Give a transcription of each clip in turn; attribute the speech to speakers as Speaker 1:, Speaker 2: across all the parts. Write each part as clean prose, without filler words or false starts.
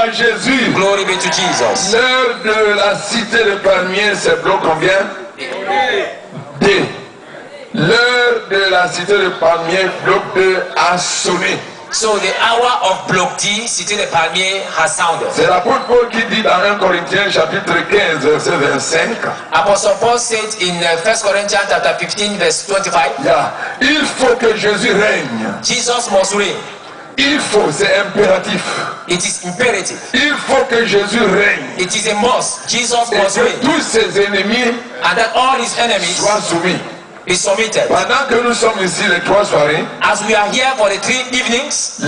Speaker 1: à Jésus.
Speaker 2: Glory be to Jesus.
Speaker 1: L'heure de la cité de palmiers, c'est bloc combien? D. L'heure de la cité de palmiers, bloc 2, a sonné.
Speaker 2: So the hour of Block D, Cité des Palmiers, has sounded.
Speaker 1: C'est l'apôtre Paul qui dit dans 1 Corinthiens chapitre 15 verset 25.
Speaker 2: Apostle Paul said in 1 Corinthians chapter 15 verse 25.
Speaker 1: Yeah. Il faut que Jésus règne.
Speaker 2: Jesus must reign.
Speaker 1: Il faut, c'est impératif.
Speaker 2: It is imperative.
Speaker 1: Il faut que Jésus règne.
Speaker 2: It is a must. Jesus
Speaker 1: Et
Speaker 2: must
Speaker 1: que
Speaker 2: reign.
Speaker 1: tous ses ennemis
Speaker 2: And that all his enemies
Speaker 1: soient soumis.
Speaker 2: be submitted.
Speaker 1: Pendant que nous sommes ici les 3 soirées,
Speaker 2: As we are here for the 3 evenings,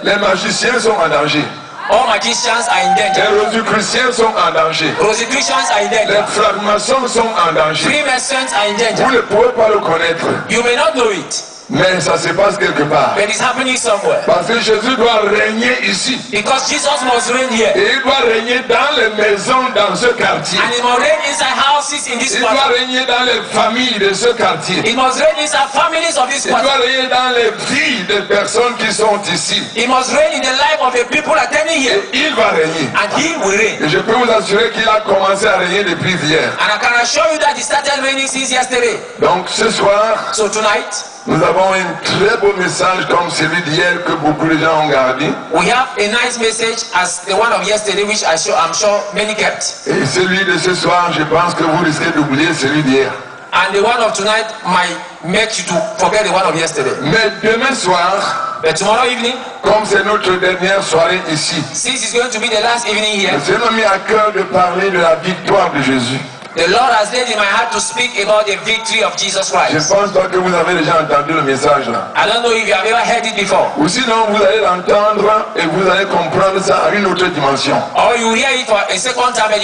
Speaker 1: les magiciens sont en danger.
Speaker 2: all magicians are in danger.
Speaker 1: Les rosicruciens sont en danger.
Speaker 2: Rosicrucians are in
Speaker 1: Les
Speaker 2: danger.
Speaker 1: francs-maçons sont en danger.
Speaker 2: Freemasons are in
Speaker 1: Vous
Speaker 2: danger.
Speaker 1: ne pouvez pas le connaître,
Speaker 2: You may not know it,
Speaker 1: mais ça se passe quelque part.
Speaker 2: but it's happening somewhere.
Speaker 1: Parce que Jésus doit régner ici.
Speaker 2: Because Jesus must reign here.
Speaker 1: Et il doit régner dans les maisons dans ce quartier.
Speaker 2: And he must reign inside houses in this
Speaker 1: Il doit
Speaker 2: quarter.
Speaker 1: régner dans les familles de ce quartier.
Speaker 2: He must reign inside families of this
Speaker 1: Il doit
Speaker 2: quarter.
Speaker 1: régner dans les vies des personnes qui sont ici.
Speaker 2: He must reign in the life of the people attending here.
Speaker 1: Et il va régner.
Speaker 2: And he will reign.
Speaker 1: Et je peux vous assurer qu'il a commencé à régner depuis hier.
Speaker 2: And I can assure you that he started reigning since yesterday.
Speaker 1: Donc ce soir,
Speaker 2: So tonight,
Speaker 1: nous avons un très beau message comme celui d'hier que beaucoup de gens ont gardé.
Speaker 2: we have a nice message as the one of yesterday, which I'm sure many kept.
Speaker 1: Et celui de ce soir, je pense que vous risquez d'oublier celui d'hier.
Speaker 2: And the one of tonight might make you to forget the one of yesterday.
Speaker 1: Mais demain soir,
Speaker 2: But tomorrow evening,
Speaker 1: comme c'est notre dernière soirée ici,
Speaker 2: since it's going to be the last evening
Speaker 1: le
Speaker 2: here,
Speaker 1: Seigneur m'a mis à cœur de parler de la victoire de Jésus.
Speaker 2: the Lord has laid in my heart to speak about the victory of Jesus
Speaker 1: Je
Speaker 2: Christ.
Speaker 1: pense pas que vous avez déjà entendu le message là.
Speaker 2: I don't know if you have ever heard it before.
Speaker 1: Ou sinon, vous allez l'entendre et vous allez comprendre ça à une autre dimension.
Speaker 2: Or you hear it for a second time and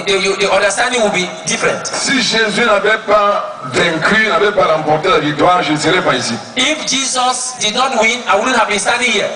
Speaker 2: the understanding will be different.
Speaker 1: Si Jésus n'avait pas vaincu, n'avait pas remporté la victoire, je ne serais pas ici.
Speaker 2: If Jesus did not win, I wouldn't have been standing here.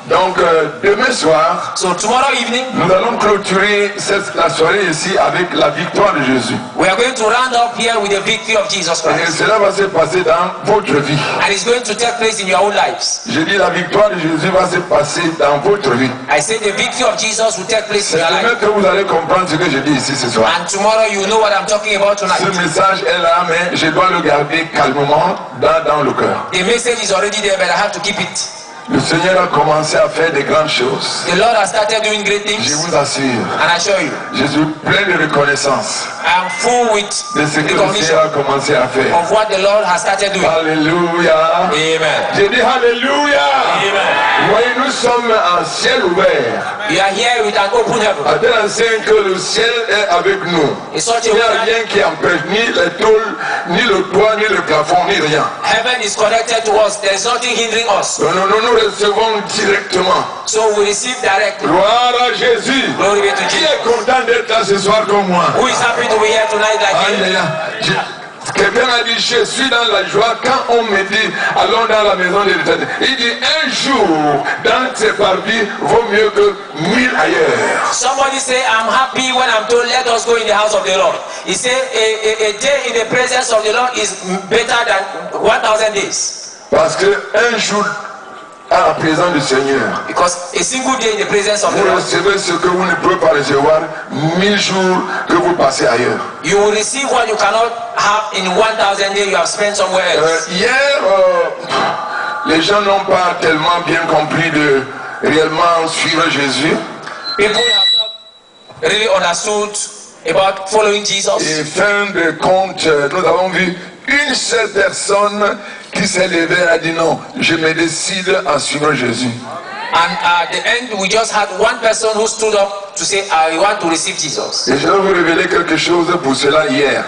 Speaker 1: Donc, demain soir,
Speaker 2: So tomorrow evening,
Speaker 1: nous allons clôturer la soirée ici avec la victoire de Jésus.
Speaker 2: we are going to round up here with the victory of Jesus
Speaker 1: Et
Speaker 2: Christ.
Speaker 1: cela va se passer dans votre vie.
Speaker 2: And it's going to take place in your own lives.
Speaker 1: Je dis la victoire de Jésus va se passer dans votre vie.
Speaker 2: I say the victory of Jesus will take place in
Speaker 1: C'est
Speaker 2: your
Speaker 1: demain
Speaker 2: life.
Speaker 1: que vous allez comprendre ce que je dis ici ce soir.
Speaker 2: And tomorrow you know what I'm talking about tonight.
Speaker 1: Ce message est là, mais je dois le garder calmement dans le cœur.
Speaker 2: The message is already there, but I have to keep it.
Speaker 1: Le Seigneur a commencé à faire de grandes choses.
Speaker 2: The Lord has started doing great
Speaker 1: Je
Speaker 2: things,
Speaker 1: vous assure,
Speaker 2: and I assure you,
Speaker 1: je suis plein de reconnaissance
Speaker 2: I'm full with
Speaker 1: de ce que le
Speaker 2: recognition
Speaker 1: Seigneur a commencé à faire.
Speaker 2: of what the Lord has started doing.
Speaker 1: Alléluia.
Speaker 2: Amen.
Speaker 1: J'ai dit Alléluia.
Speaker 2: Amen.
Speaker 1: Vous voyez, nous sommes en ciel ouvert.
Speaker 2: You are here with an open heaven.
Speaker 1: À tel enseigne que le ciel est avec nous.
Speaker 2: It's such
Speaker 1: Il
Speaker 2: a
Speaker 1: n'y a
Speaker 2: way
Speaker 1: rien qui empêche, ni les tôles, ni le toit, ni le plafond, ni rien.
Speaker 2: that heaven is connected to us. There is nothing hindering us.
Speaker 1: Nous recevons directement.
Speaker 2: So we receive directly.
Speaker 1: Gloire à Jésus.
Speaker 2: Glory be to
Speaker 1: Qui
Speaker 2: Jesus.
Speaker 1: est content d'être là ce soir comme moi?
Speaker 2: Who is happy to be here tonight like you?
Speaker 1: Alléluia. Quelqu'un a dit, je suis dans la joie quand on me dit, allons dans la maison de l'Éternel. Il dit, un jour dans ces parties vaut mieux que 1000 ailleurs.
Speaker 2: Somebody say, I'm happy when I'm told, let us go in the house of the Lord. He said, a day in the presence of the Lord is better than 1,000 days.
Speaker 1: Parce que un jour à la présence du Seigneur,
Speaker 2: Because a single day in the presence of the
Speaker 1: vous
Speaker 2: Lord,
Speaker 1: recevez ce que vous ne pouvez pas recevoir 1000 jours que vous passez ailleurs.
Speaker 2: you will receive what you cannot have in 1,000 days you have spent somewhere else.
Speaker 1: Hier, les gens n'ont pas tellement bien compris de réellement suivre Jésus.
Speaker 2: People have not really understood about following Jesus.
Speaker 1: Et fin de compte, nous avons vu une seule personne qui s'est levée et a dit non, je me décide à suivre Jésus.
Speaker 2: And at the end, we just had one person who stood up to say, I want to receive Jesus.
Speaker 1: Et je vais vous révéler quelque chose pour cela hier.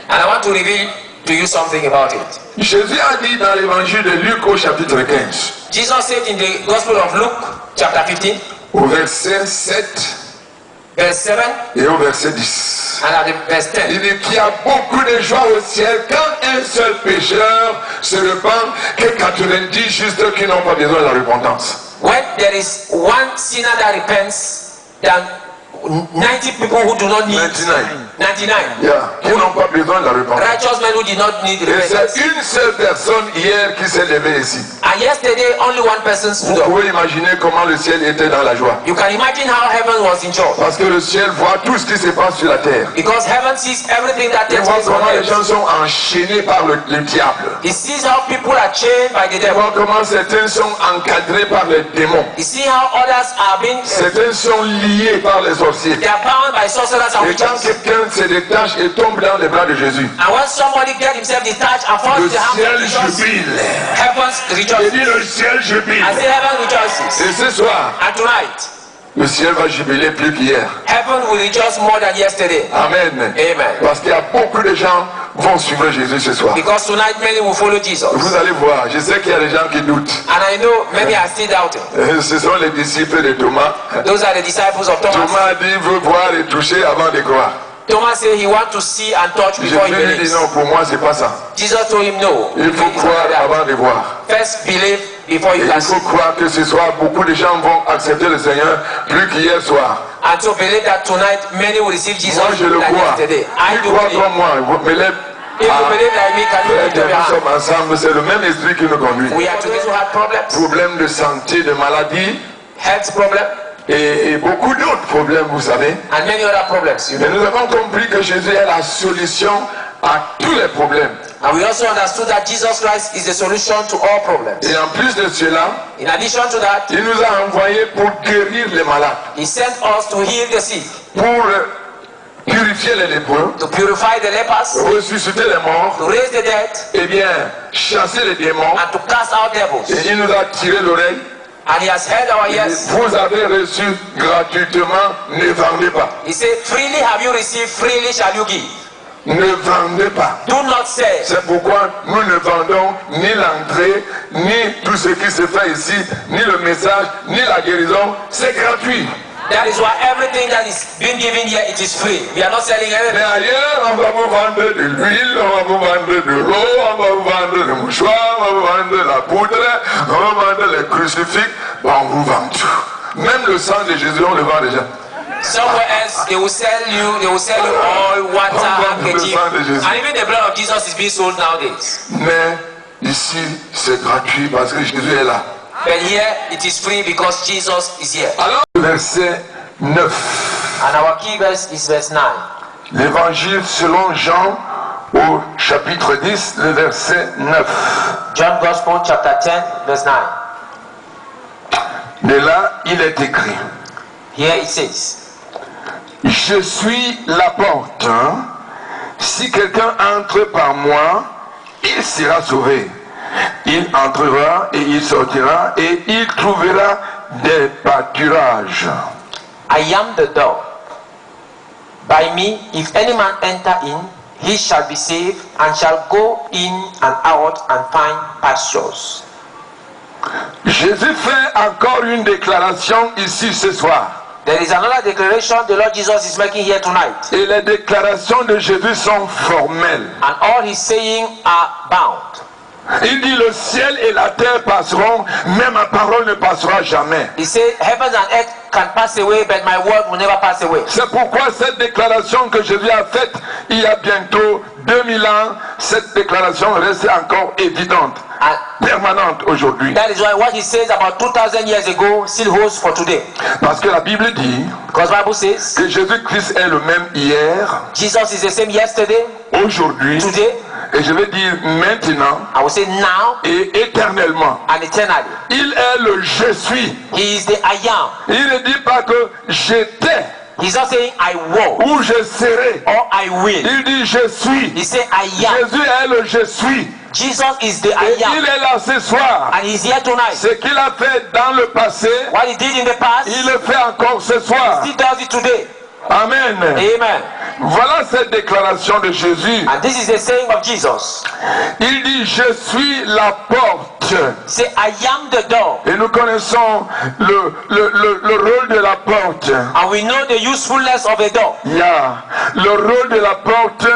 Speaker 2: And I want to reveal to you something about it.
Speaker 1: Jésus a dit dans l'évangile de Luc au chapitre 15,
Speaker 2: Jesus said in the Gospel of Luke, chapter 15,
Speaker 1: au verset 7
Speaker 2: verse 7,
Speaker 1: et au verset 10.
Speaker 2: and at the verse 10.
Speaker 1: Il dit qu'il y a beaucoup de joie au ciel quand un seul pécheur se repent que 90 justes qui n'ont pas besoin de la repentance.
Speaker 2: When there is one sinner that repents, than 90 people who do not need
Speaker 1: 99.
Speaker 2: 99.
Speaker 1: Qui n'ont pas besoin de la repentance.
Speaker 2: Righteous men who did not need
Speaker 1: Et
Speaker 2: repentance.
Speaker 1: c'est une seule personne hier qui s'est levée ici.
Speaker 2: And yesterday, only one person stood
Speaker 1: Vous
Speaker 2: up.
Speaker 1: pouvez imaginer comment le ciel était dans la joie.
Speaker 2: You can imagine how heaven was in joy.
Speaker 1: Parce que le ciel voit tout ce qui se passe sur la terre.
Speaker 2: Because heaven sees everything that
Speaker 1: Il
Speaker 2: takes
Speaker 1: voit
Speaker 2: place on
Speaker 1: comment les
Speaker 2: earth.
Speaker 1: gens sont enchaînés par le diable.
Speaker 2: He sees how people are chained by the
Speaker 1: Il
Speaker 2: devil.
Speaker 1: voit comment certains sont encadrés par les démons.
Speaker 2: You see how others are being
Speaker 1: Certains sont liés par les sorciers.
Speaker 2: they are bound by sorcerers and
Speaker 1: Et quand
Speaker 2: witches.
Speaker 1: quelqu'un se détache et tombe dans les bras de Jésus,
Speaker 2: And when somebody gets himself detached and falls
Speaker 1: le
Speaker 2: in the hands
Speaker 1: ciel
Speaker 2: of Jesus,
Speaker 1: jubile.
Speaker 2: heaven
Speaker 1: Et
Speaker 2: rejoices.
Speaker 1: dit le ciel jubile.
Speaker 2: I say heaven rejoices.
Speaker 1: Et ce soir,
Speaker 2: And tonight,
Speaker 1: le ciel va jubiler plus qu'hier.
Speaker 2: heaven will rejoice more than yesterday.
Speaker 1: Amen.
Speaker 2: Amen.
Speaker 1: Parce qu'il y a beaucoup de gens qui vont suivre Jésus ce soir.
Speaker 2: Because tonight many will follow Jesus.
Speaker 1: Vous allez voir, je sais qu'il y a des gens qui doutent.
Speaker 2: And I know many are still doubting.
Speaker 1: Ce sont les disciples de Thomas.
Speaker 2: Those are the disciples of Thomas.
Speaker 1: Thomas a dit, il veut voir et toucher avant de croire.
Speaker 2: Thomas said he wants to see and touch before he
Speaker 1: Jésus lui dit
Speaker 2: believes.
Speaker 1: non, pour moi c'est pas ça.
Speaker 2: Jesus told him no.
Speaker 1: Il faut
Speaker 2: It's
Speaker 1: croire
Speaker 2: not that.
Speaker 1: avant de voir.
Speaker 2: First believe before
Speaker 1: Et
Speaker 2: you
Speaker 1: il
Speaker 2: can see.
Speaker 1: faut croire que ce soir, beaucoup de gens vont accepter le Seigneur plus qu'hier soir.
Speaker 2: And so believe that tonight many will receive Jesus
Speaker 1: Moi je le
Speaker 2: than
Speaker 1: crois.
Speaker 2: yesterday. I
Speaker 1: Tu
Speaker 2: do
Speaker 1: crois
Speaker 2: believe.
Speaker 1: comme moi, me lève.
Speaker 2: If you believe like me, can you lift up your
Speaker 1: Nous
Speaker 2: hand?
Speaker 1: sommes ensemble, c'est le même esprit qui nous conduit.
Speaker 2: We are together who had problems,
Speaker 1: Problème de santé, de maladie
Speaker 2: health problem,
Speaker 1: et beaucoup d'autres problèmes, vous savez.
Speaker 2: and many other problems. You
Speaker 1: Mais
Speaker 2: know.
Speaker 1: nous avons compris que Jésus est la solution à tous les problèmes.
Speaker 2: And we also understood that Jesus Christ is the solution to all problems.
Speaker 1: Et en plus de cela,
Speaker 2: In addition to that,
Speaker 1: il nous a envoyés pour guérir les malades,
Speaker 2: he sent us to heal the sick,
Speaker 1: pour purifier les lépreux,
Speaker 2: to purify the lepers,
Speaker 1: ressusciter les morts,
Speaker 2: to raise the dead,
Speaker 1: et bien chasser les démons.
Speaker 2: and to cast out devils.
Speaker 1: Et il nous a tiré l'oreille.
Speaker 2: And he has heard our yes.
Speaker 1: Vous avez reçu gratuitement, ne vendez pas.
Speaker 2: He said, freely have you received, freely shall you give.
Speaker 1: Ne vendez pas.
Speaker 2: Do not sell.
Speaker 1: C'est pourquoi nous ne vendons ni l'entrée, ni tout ce qui se fait ici, ni le message, ni la guérison. C'est gratuit.
Speaker 2: That is why everything that is being given here, it is free. We are not selling
Speaker 1: Mais
Speaker 2: anything.
Speaker 1: ailleurs, on va vous vendre de l'huile, on va vous vendre de l'eau, on va vous vendre le mouchoir, on va vous vendre la poudre, on va vous vendre les crucifix. Bon, on vous vend tout. Même le sang de Jésus, on le vend déjà.
Speaker 2: Somewhere else, they will sell you oil, water, handkerchief, and even the blood of Jesus is being sold nowadays.
Speaker 1: Mais ici, c'est gratuit parce que Jésus est là.
Speaker 2: But here, it is free because Jesus is here.
Speaker 1: Alors, verset 9.
Speaker 2: And our key verse is verse 9.
Speaker 1: L'évangile selon Jean au chapitre 10, le verset 9.
Speaker 2: John Gospel, chapter 10, verse 9.
Speaker 1: De là, il est écrit,
Speaker 2: Here it says,
Speaker 1: je suis la porte. Si quelqu'un entre par moi, il sera sauvé. Il entrera et il sortira et il trouvera des pâturages.
Speaker 2: I am the door. By me, if any man enter in, he shall be saved, and shall go in and out and find pastures.
Speaker 1: Jésus fait encore une déclaration ici ce soir.
Speaker 2: There is another declaration the Lord Jesus is making here tonight.
Speaker 1: Et les déclarations de Jésus sont formelles.
Speaker 2: And all he's saying are bound.
Speaker 1: Il dit le ciel et la terre passeront, mais ma parole ne passera jamais.
Speaker 2: He said, heavens and earth can pass away, but my word will never pass away.
Speaker 1: C'est pourquoi cette déclaration que Jésus a faite il y a bientôt 2000 ans, cette déclaration reste encore évidente, permanente aujourd'hui.
Speaker 2: That is why what he says about 2000 years ago still holds for today.
Speaker 1: Parce que la Bible dit
Speaker 2: Because the Bible says
Speaker 1: que Jésus-Christ est le même hier,
Speaker 2: Jesus is the same yesterday,
Speaker 1: aujourd'hui,
Speaker 2: today,
Speaker 1: et je vais dire maintenant
Speaker 2: I will say now,
Speaker 1: et éternellement.
Speaker 2: and eternally.
Speaker 1: Il est le je suis.
Speaker 2: He is the I am.
Speaker 1: Il ne dit pas que j'étais
Speaker 2: He's not saying I will
Speaker 1: ou je serai.
Speaker 2: or I will.
Speaker 1: Il dit je suis.
Speaker 2: He said I am.
Speaker 1: Jésus est le je suis.
Speaker 2: Jesus is the
Speaker 1: Et
Speaker 2: I
Speaker 1: il
Speaker 2: am.
Speaker 1: est là ce soir.
Speaker 2: And he's here tonight.
Speaker 1: Ce qu'il a fait dans le passé,
Speaker 2: What he did in the past,
Speaker 1: il le fait encore ce soir.
Speaker 2: he does it today.
Speaker 1: Amen.
Speaker 2: Amen.
Speaker 1: Voilà cette déclaration de Jésus.
Speaker 2: And this is the saying of Jesus.
Speaker 1: Il dit je suis la porte.
Speaker 2: Say I am the door.
Speaker 1: Et nous connaissons le rôle de la porte.
Speaker 2: And we know the usefulness of a door.
Speaker 1: Le rôle de la porte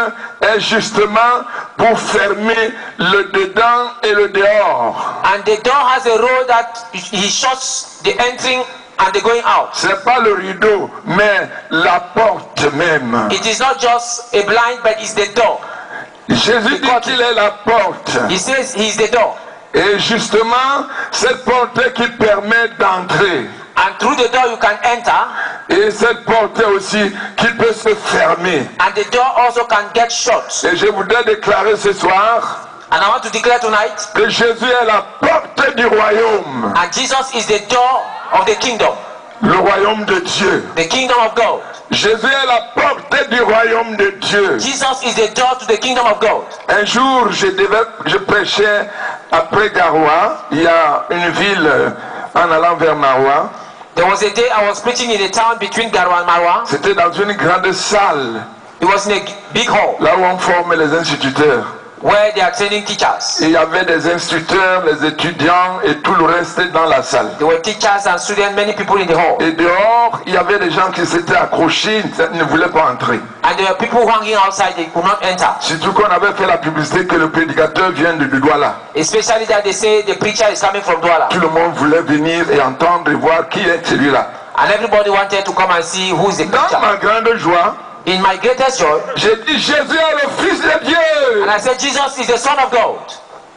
Speaker 1: est justement pour fermer le dedans et le dehors.
Speaker 2: And the door has a role that he shuts the entering and the going out.
Speaker 1: C'est pas le rideau, mais la porte même.
Speaker 2: It is not just a blind, but it's the door.
Speaker 1: Jésus dit qu'il est la porte.
Speaker 2: He says he is the door.
Speaker 1: Et justement, cette porte qui permet d'entrer.
Speaker 2: And through the door you can enter.
Speaker 1: Et cette porte aussi qui peut se fermer.
Speaker 2: And the door also can get shut.
Speaker 1: Et je voudrais déclarer ce soir
Speaker 2: And I want to declare tonight
Speaker 1: que Jésus est la porte du royaume.
Speaker 2: and Jesus is the door of the kingdom.
Speaker 1: Le royaume de Dieu.
Speaker 2: The kingdom of God.
Speaker 1: Jésus est la porte du royaume de Dieu.
Speaker 2: Jesus is the door to the kingdom of God.
Speaker 1: Un jour, je prêchais après Garoua. Il y a une ville en allant vers Maroua.
Speaker 2: There was a day I was preaching in a town between Garoua and Marwa.
Speaker 1: C'était dans une grande salle.
Speaker 2: It was in a big hall
Speaker 1: Là où on forme les instituteurs.
Speaker 2: where they are training teachers.
Speaker 1: Et il y avait des instructeurs, les étudiants et tout le reste dans la salle.
Speaker 2: There were teachers and students, many people in the hall.
Speaker 1: Et dehors, il y avait des gens qui s'étaient accrochés, ils ne voulaient pas entrer.
Speaker 2: And there were people hanging outside, they could not enter.
Speaker 1: Surtout qu'on avait fait la publicité que le prédicateur vient de Douala.
Speaker 2: Especially that they say the preacher is coming from Douala.
Speaker 1: Tout le monde voulait venir et entendre et voir qui est celui-là.
Speaker 2: And everybody wanted to come and see who is the
Speaker 1: Dans
Speaker 2: preacher.
Speaker 1: ma grande joie,
Speaker 2: In my greatest joy,
Speaker 1: j'ai dit Jésus est le Fils de Dieu.
Speaker 2: and I said Jesus is the Son of God.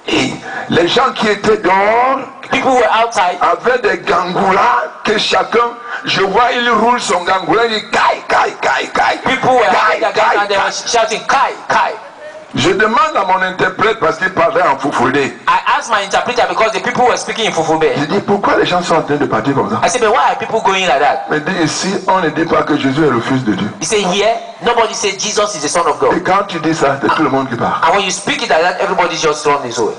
Speaker 1: Et les gens qui étaient dehors
Speaker 2: People were outside.
Speaker 1: avaient des gangoulas que chacun, je vois, il roule son gangoula, il dit Kai, Kai, Kai, Kai.
Speaker 2: People were having their guns
Speaker 1: Kai,
Speaker 2: and they
Speaker 1: Kai.
Speaker 2: were shouting, Kai, Kai.
Speaker 1: Je demande à mon interprète parce qu'il parlait en foufoudé.
Speaker 2: I asked my interpreter because the people were speaking in Fufube.
Speaker 1: Je dis pourquoi les gens sont en train de partir comme ça.
Speaker 2: I said, but why are people going like that?
Speaker 1: Il dit ici, on ne dit pas que Jésus est le Fils de Dieu.
Speaker 2: He said, here, nobody said Jesus is the Son of
Speaker 1: Et
Speaker 2: God.
Speaker 1: quand tu dis ça, c'est tout le monde qui parle.
Speaker 2: And when you speak it like that, everybody just runs his way.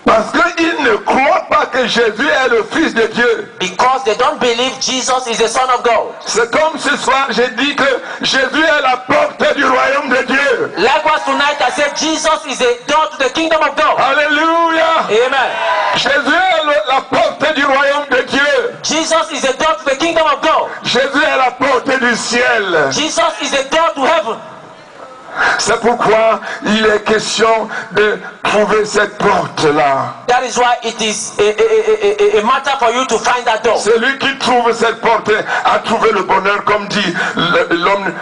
Speaker 1: Parce qu'ils ne croient pas que Jésus est le Fils de Dieu.
Speaker 2: Because they don't believe Jesus is the Son of God.
Speaker 1: C'est comme ce soir, j'ai dit que Jésus est la porte du royaume de Dieu.
Speaker 2: Likewise tonight I said Jesus is the door to the kingdom of God.
Speaker 1: Alléluia.
Speaker 2: Amen.
Speaker 1: Jésus est la porte du royaume de Dieu.
Speaker 2: Jesus is the door to the kingdom of God.
Speaker 1: Jésus est la porte du ciel.
Speaker 2: Jesus is the door to heaven.
Speaker 1: C'est pourquoi il est question de trouver cette porte-là.
Speaker 2: That is why it is a matter for you to find that door.
Speaker 1: Celui qui trouve cette porte a trouvé le bonheur, comme dit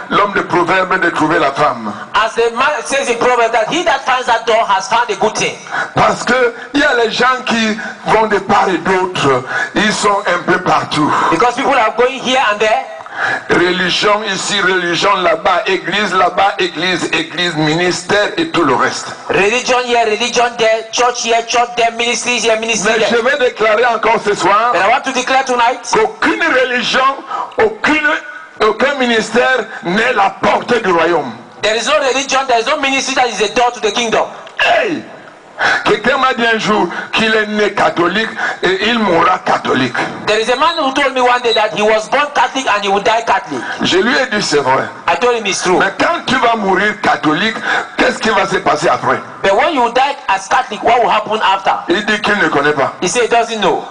Speaker 1: l'homme de Proverbe, de trouver la femme.
Speaker 2: As the man says in Proverbs, that he that finds that door has found a good thing.
Speaker 1: Parce que il y a les gens qui vont de part et d'autre, ils sont un peu partout.
Speaker 2: Because people are going here and there.
Speaker 1: Religion ici, religion là-bas, église là-bas, église, église, ministère et tout le reste.
Speaker 2: Religion here, religion there, church here, church there, ministries here, ministry
Speaker 1: Mais je
Speaker 2: there.
Speaker 1: vais déclarer encore ce soir
Speaker 2: But I want to declare tonight
Speaker 1: qu'aucune religion, aucun ministère n'est la porte du royaume.
Speaker 2: there is no religion, there is no ministry that is a door to the kingdom.
Speaker 1: Hey! Quelqu'un m'a dit un jour qu'il est né catholique et il mourra catholique.
Speaker 2: There is a man who told me one day that he was born Catholic and he would die Catholic.
Speaker 1: Je lui ai dit c'est vrai.
Speaker 2: I told him it's true.
Speaker 1: Mais quand tu vas mourir catholique, qu'est-ce qui va se passer après?
Speaker 2: But when you die as Catholic, what will happen after?
Speaker 1: Il dit qu'il ne connaît pas.
Speaker 2: He said he doesn't know.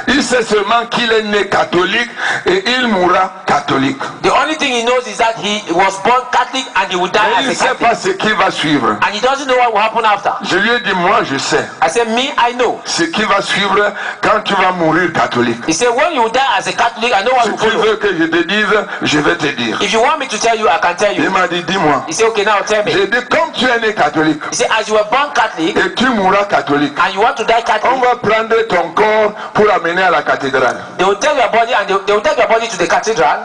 Speaker 1: Il sait seulement qu'il est né catholique et il mourra catholique.
Speaker 2: The only thing he knows is that he was born Catholic and he will die
Speaker 1: Mais il ne
Speaker 2: as a
Speaker 1: sait
Speaker 2: Catholic.
Speaker 1: pas ce qui va suivre.
Speaker 2: And he doesn't know what will happen after.
Speaker 1: Je lui ai dit, moi je sais
Speaker 2: I said, me, I know.
Speaker 1: ce qui va suivre quand tu vas mourir catholique.
Speaker 2: He said, when you die as a Catholic, I know what
Speaker 1: Si
Speaker 2: will
Speaker 1: tu
Speaker 2: follow.
Speaker 1: veux que je te dise, je vais te dire.
Speaker 2: If you want me to tell you, I can tell
Speaker 1: Il
Speaker 2: you.
Speaker 1: m'a dit, dis-moi.
Speaker 2: He said, okay, now tell me.
Speaker 1: J'ai dit, comme tu es né catholique
Speaker 2: He said, as you were born Catholic
Speaker 1: et tu mourras catholique,
Speaker 2: and you want to die
Speaker 1: on
Speaker 2: Catholic,
Speaker 1: va prendre ton corps pour l'amener à la cathédrale.
Speaker 2: they will take your body and they will take your body to the cathedral.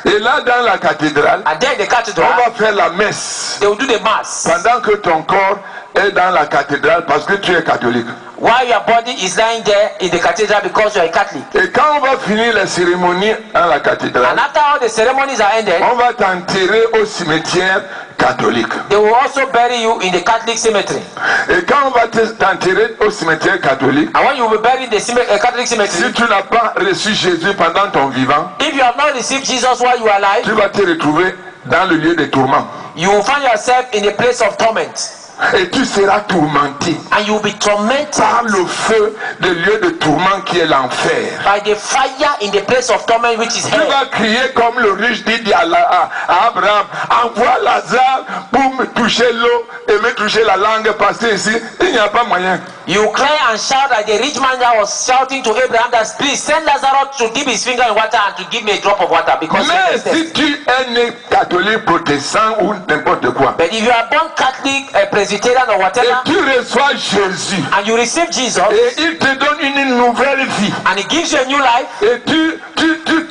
Speaker 1: Et là, dans la cathédrale,
Speaker 2: And then in the
Speaker 1: on
Speaker 2: cathedral,
Speaker 1: va faire la messe
Speaker 2: they will do the mass.
Speaker 1: pendant que ton corps est dans la cathédrale parce que tu es catholique.
Speaker 2: While your body is lying there in the cathedral because you are a Catholic.
Speaker 1: Et quand on va finir la cérémonie dans la
Speaker 2: And
Speaker 1: cathédrale,
Speaker 2: after all the ceremonies are ended,
Speaker 1: on va t'enterrer au cimetière catholique.
Speaker 2: they will also bury you in the Catholic cemetery.
Speaker 1: Et quand on va t'enterrer au cimetière catholique,
Speaker 2: And when you will be buried in the Catholic
Speaker 1: si
Speaker 2: cemetery,
Speaker 1: tu n'as pas reçu Jésus pendant ton vivant,
Speaker 2: if you have not received Jesus while you are alive,
Speaker 1: tu vas te retrouver dans le lieu de tourment.
Speaker 2: you will find yourself in a place of torment.
Speaker 1: Et tu seras tourmenté
Speaker 2: And you will be tormented
Speaker 1: par le feu du lieu de tourment qui est l'enfer.
Speaker 2: by the fire in the place of torment which is
Speaker 1: Tu
Speaker 2: hell.
Speaker 1: vas crier comme le riche dit à Abraham, envoie Lazare pour me toucher l'eau et me toucher la langue parce que ici, il n'y a pas moyen.
Speaker 2: You cry and shout like the rich man that was shouting to Abraham that please send Lazarus to dip his finger in water and to give me a drop of water because
Speaker 1: Mais si tu es né catholique, protestant ou n'importe quoi,
Speaker 2: but if you are born Catholic, Presbyterian or
Speaker 1: et
Speaker 2: whatever,
Speaker 1: tu reçois Jésus,
Speaker 2: and you receive Jesus,
Speaker 1: et il te donne une nouvelle vie,
Speaker 2: and he gives you a new life,
Speaker 1: et tu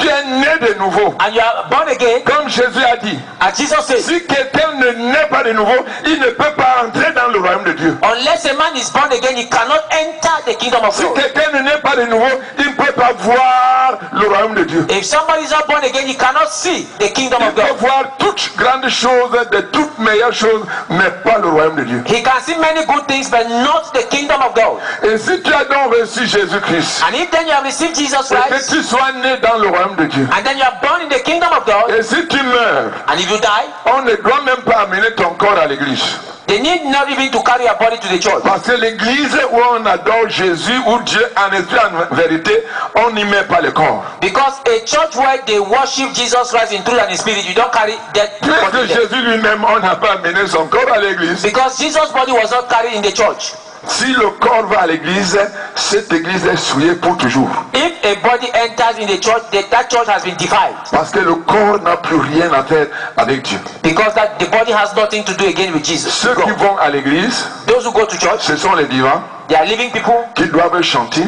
Speaker 1: es né de nouveau,
Speaker 2: and you are born again,
Speaker 1: comme Jésus a dit,
Speaker 2: as Jesus says,
Speaker 1: si quelqu'un ne naît pas de nouveau, il ne peut pas entrer dans le royaume de Dieu.
Speaker 2: unless a man is born again, he cannot enter the kingdom of
Speaker 1: Si
Speaker 2: God.
Speaker 1: quelqu'un ne naît pas de nouveau, il ne peut pas voir le royaume de Dieu.
Speaker 2: If somebody is not born again, he cannot see the kingdom
Speaker 1: Il
Speaker 2: of
Speaker 1: peut
Speaker 2: God.
Speaker 1: voir toutes grandes choses, de toutes meilleures choses, mais pas le royaume de Dieu.
Speaker 2: He can see many good things, but not the kingdom of God.
Speaker 1: Et si tu as donc reçu Jésus-Christ,
Speaker 2: And if then you have received Jesus
Speaker 1: et que
Speaker 2: Christ,
Speaker 1: tu sois né dans le royaume de Dieu,
Speaker 2: and then you are born in the kingdom of God,
Speaker 1: et si tu meurs,
Speaker 2: and if you die,
Speaker 1: on ne doit même pas amener ton corps à l'église.
Speaker 2: they need not even to carry your body to the church.
Speaker 1: Parce que l'église où on adore Jésus, où Dieu en esprit en vérité, on n'y met pas le corps.
Speaker 2: Because a church where they worship Jesus Christ in truth and in spirit, you don't carry dead
Speaker 1: Puisque
Speaker 2: body there.
Speaker 1: Jésus lui-même, on n'a pas amené son corps à l'église.
Speaker 2: Because Jesus' body was not carried in the church.
Speaker 1: Si le corps va à l'église, cette église est souillée pour toujours.
Speaker 2: If a body enters in the church, that church has been defiled.
Speaker 1: Parce que le corps n'a plus rien à faire avec Dieu.
Speaker 2: Because the body has nothing to do again with Jesus.
Speaker 1: Ceux qui vont à l'église,
Speaker 2: Those who go to church,
Speaker 1: ce sont les vivants
Speaker 2: they are living people
Speaker 1: qui doivent chanter,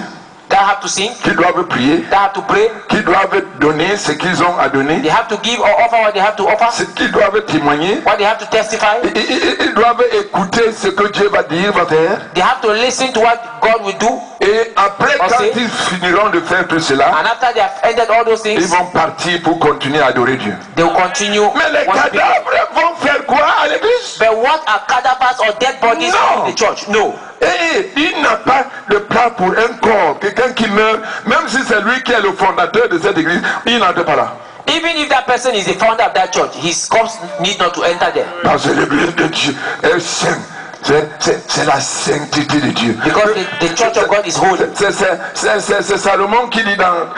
Speaker 2: that have to sing,
Speaker 1: qui doivent prier,
Speaker 2: that have to pray,
Speaker 1: qui doivent donner ce qu'ils ont à donner,
Speaker 2: they have to give or offer what they have to offer,
Speaker 1: ce qu'ils doivent témoigner.
Speaker 2: what they have to testify.
Speaker 1: Ils doivent écouter ce que Dieu va dire, va faire.
Speaker 2: They have to listen to what God will do.
Speaker 1: Et après, quand
Speaker 2: Aussi.
Speaker 1: ils finiront de faire tout cela,
Speaker 2: And after they have ended all those
Speaker 1: ils
Speaker 2: things,
Speaker 1: vont partir pour continuer à adorer Dieu.
Speaker 2: they will continue.
Speaker 1: Mais les
Speaker 2: worshiping.
Speaker 1: cadavres vont faire quoi à l'église?
Speaker 2: But what are cadavers or dead bodies
Speaker 1: No.
Speaker 2: in the church? No.
Speaker 1: Et il n'a pas de place pour un corps. Quelqu'un qui meurt, même si c'est lui qui est le fondateur de cette église, il n'entre pas là.
Speaker 2: Even if that person is the founder of that church, his corpse need not to enter there.
Speaker 1: Parce que l'église de Dieu est sainte. C'est la sainteté de Dieu.
Speaker 2: Because the church of God is holy.
Speaker 1: C'est Salomon qui dit dans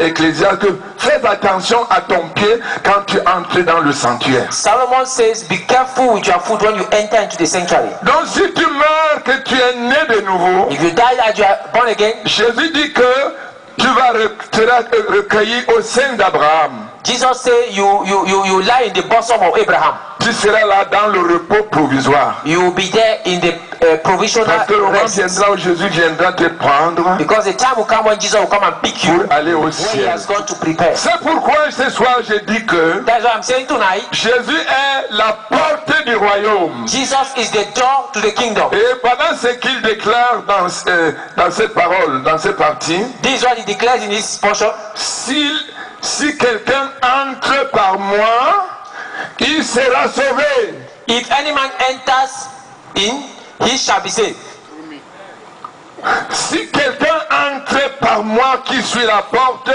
Speaker 1: Ecclésiaste que fais attention à ton pied quand tu entres dans le sanctuaire.
Speaker 2: Solomon says, be careful with your foot when you enter into the sanctuary.
Speaker 1: Donc si tu meurs, que tu es né de nouveau,
Speaker 2: If you die and you are born again,
Speaker 1: Jésus dit que tu vas seras recueilli au sein d'Abraham.
Speaker 2: Jesus say you lie in the bosom of Abraham.
Speaker 1: Tu seras là dans le repos provisoire.
Speaker 2: You will be there in the provisional
Speaker 1: Parce que le moment
Speaker 2: rest.
Speaker 1: viendra où Jésus viendra te prendre
Speaker 2: Because the time will come when Jesus will come and pick you
Speaker 1: pour aller au
Speaker 2: where he
Speaker 1: ciel.
Speaker 2: has gone to prepare.
Speaker 1: C'est pourquoi ce soir je dis que
Speaker 2: That's why I'm saying tonight,
Speaker 1: Jésus est la porte du royaume.
Speaker 2: Jesus is the door to the kingdom.
Speaker 1: Et pendant ce qu'il déclare dans cette parole, dans cette partie,
Speaker 2: This is what he declares in his portion.
Speaker 1: si quelqu'un entre par moi, il sera sauvé.
Speaker 2: If any man enters in, he shall be saved.
Speaker 1: Si quelqu'un entre par moi qui suis la porte,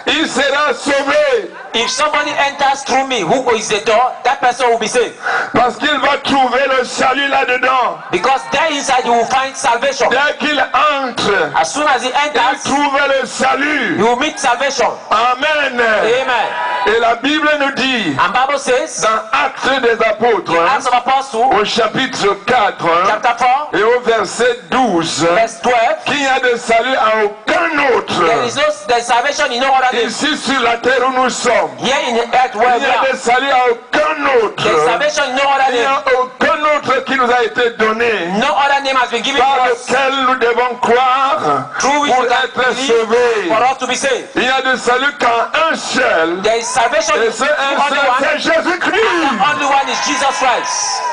Speaker 1: il sera sauvé.
Speaker 2: If somebody enters through me, who is the door, that person will be saved.
Speaker 1: Parce qu'il va trouver le salut là-dedans.
Speaker 2: Because there inside you will find salvation.
Speaker 1: Dès qu'il entre,
Speaker 2: As soon as he
Speaker 1: il
Speaker 2: enters,
Speaker 1: trouve le salut.
Speaker 2: you will meet salvation.
Speaker 1: Amen.
Speaker 2: Amen.
Speaker 1: Et la Bible nous dit,
Speaker 2: And Bible says,
Speaker 1: dans Actes des Apôtres,
Speaker 2: Acts of Apostles,
Speaker 1: au chapitre 4
Speaker 2: chapter 4,
Speaker 1: et au verset 12,
Speaker 2: verse 12,
Speaker 1: qu'il n'y a de salut à aucun autre.
Speaker 2: there is no there's salvation in no other name.
Speaker 1: Ici sur la terre où nous sommes,
Speaker 2: Here in the earth where
Speaker 1: il n'y
Speaker 2: we
Speaker 1: a
Speaker 2: are,
Speaker 1: de salut à aucun autre.
Speaker 2: there is salvation in no other
Speaker 1: Il n'y
Speaker 2: name.
Speaker 1: a aucun autre qui nous a été donné,
Speaker 2: No other name has been given
Speaker 1: par
Speaker 2: to us
Speaker 1: lequel nous devons croire
Speaker 2: through which
Speaker 1: pour
Speaker 2: we can
Speaker 1: être
Speaker 2: believe
Speaker 1: sauvés.
Speaker 2: for us to be saved.
Speaker 1: Il y a de salut qu'en un seul,
Speaker 2: There is salvation
Speaker 1: et
Speaker 2: in
Speaker 1: ce
Speaker 2: only
Speaker 1: un seul,
Speaker 2: one.
Speaker 1: c'est Jésus-Christ.
Speaker 2: The only one is Jesus Christ.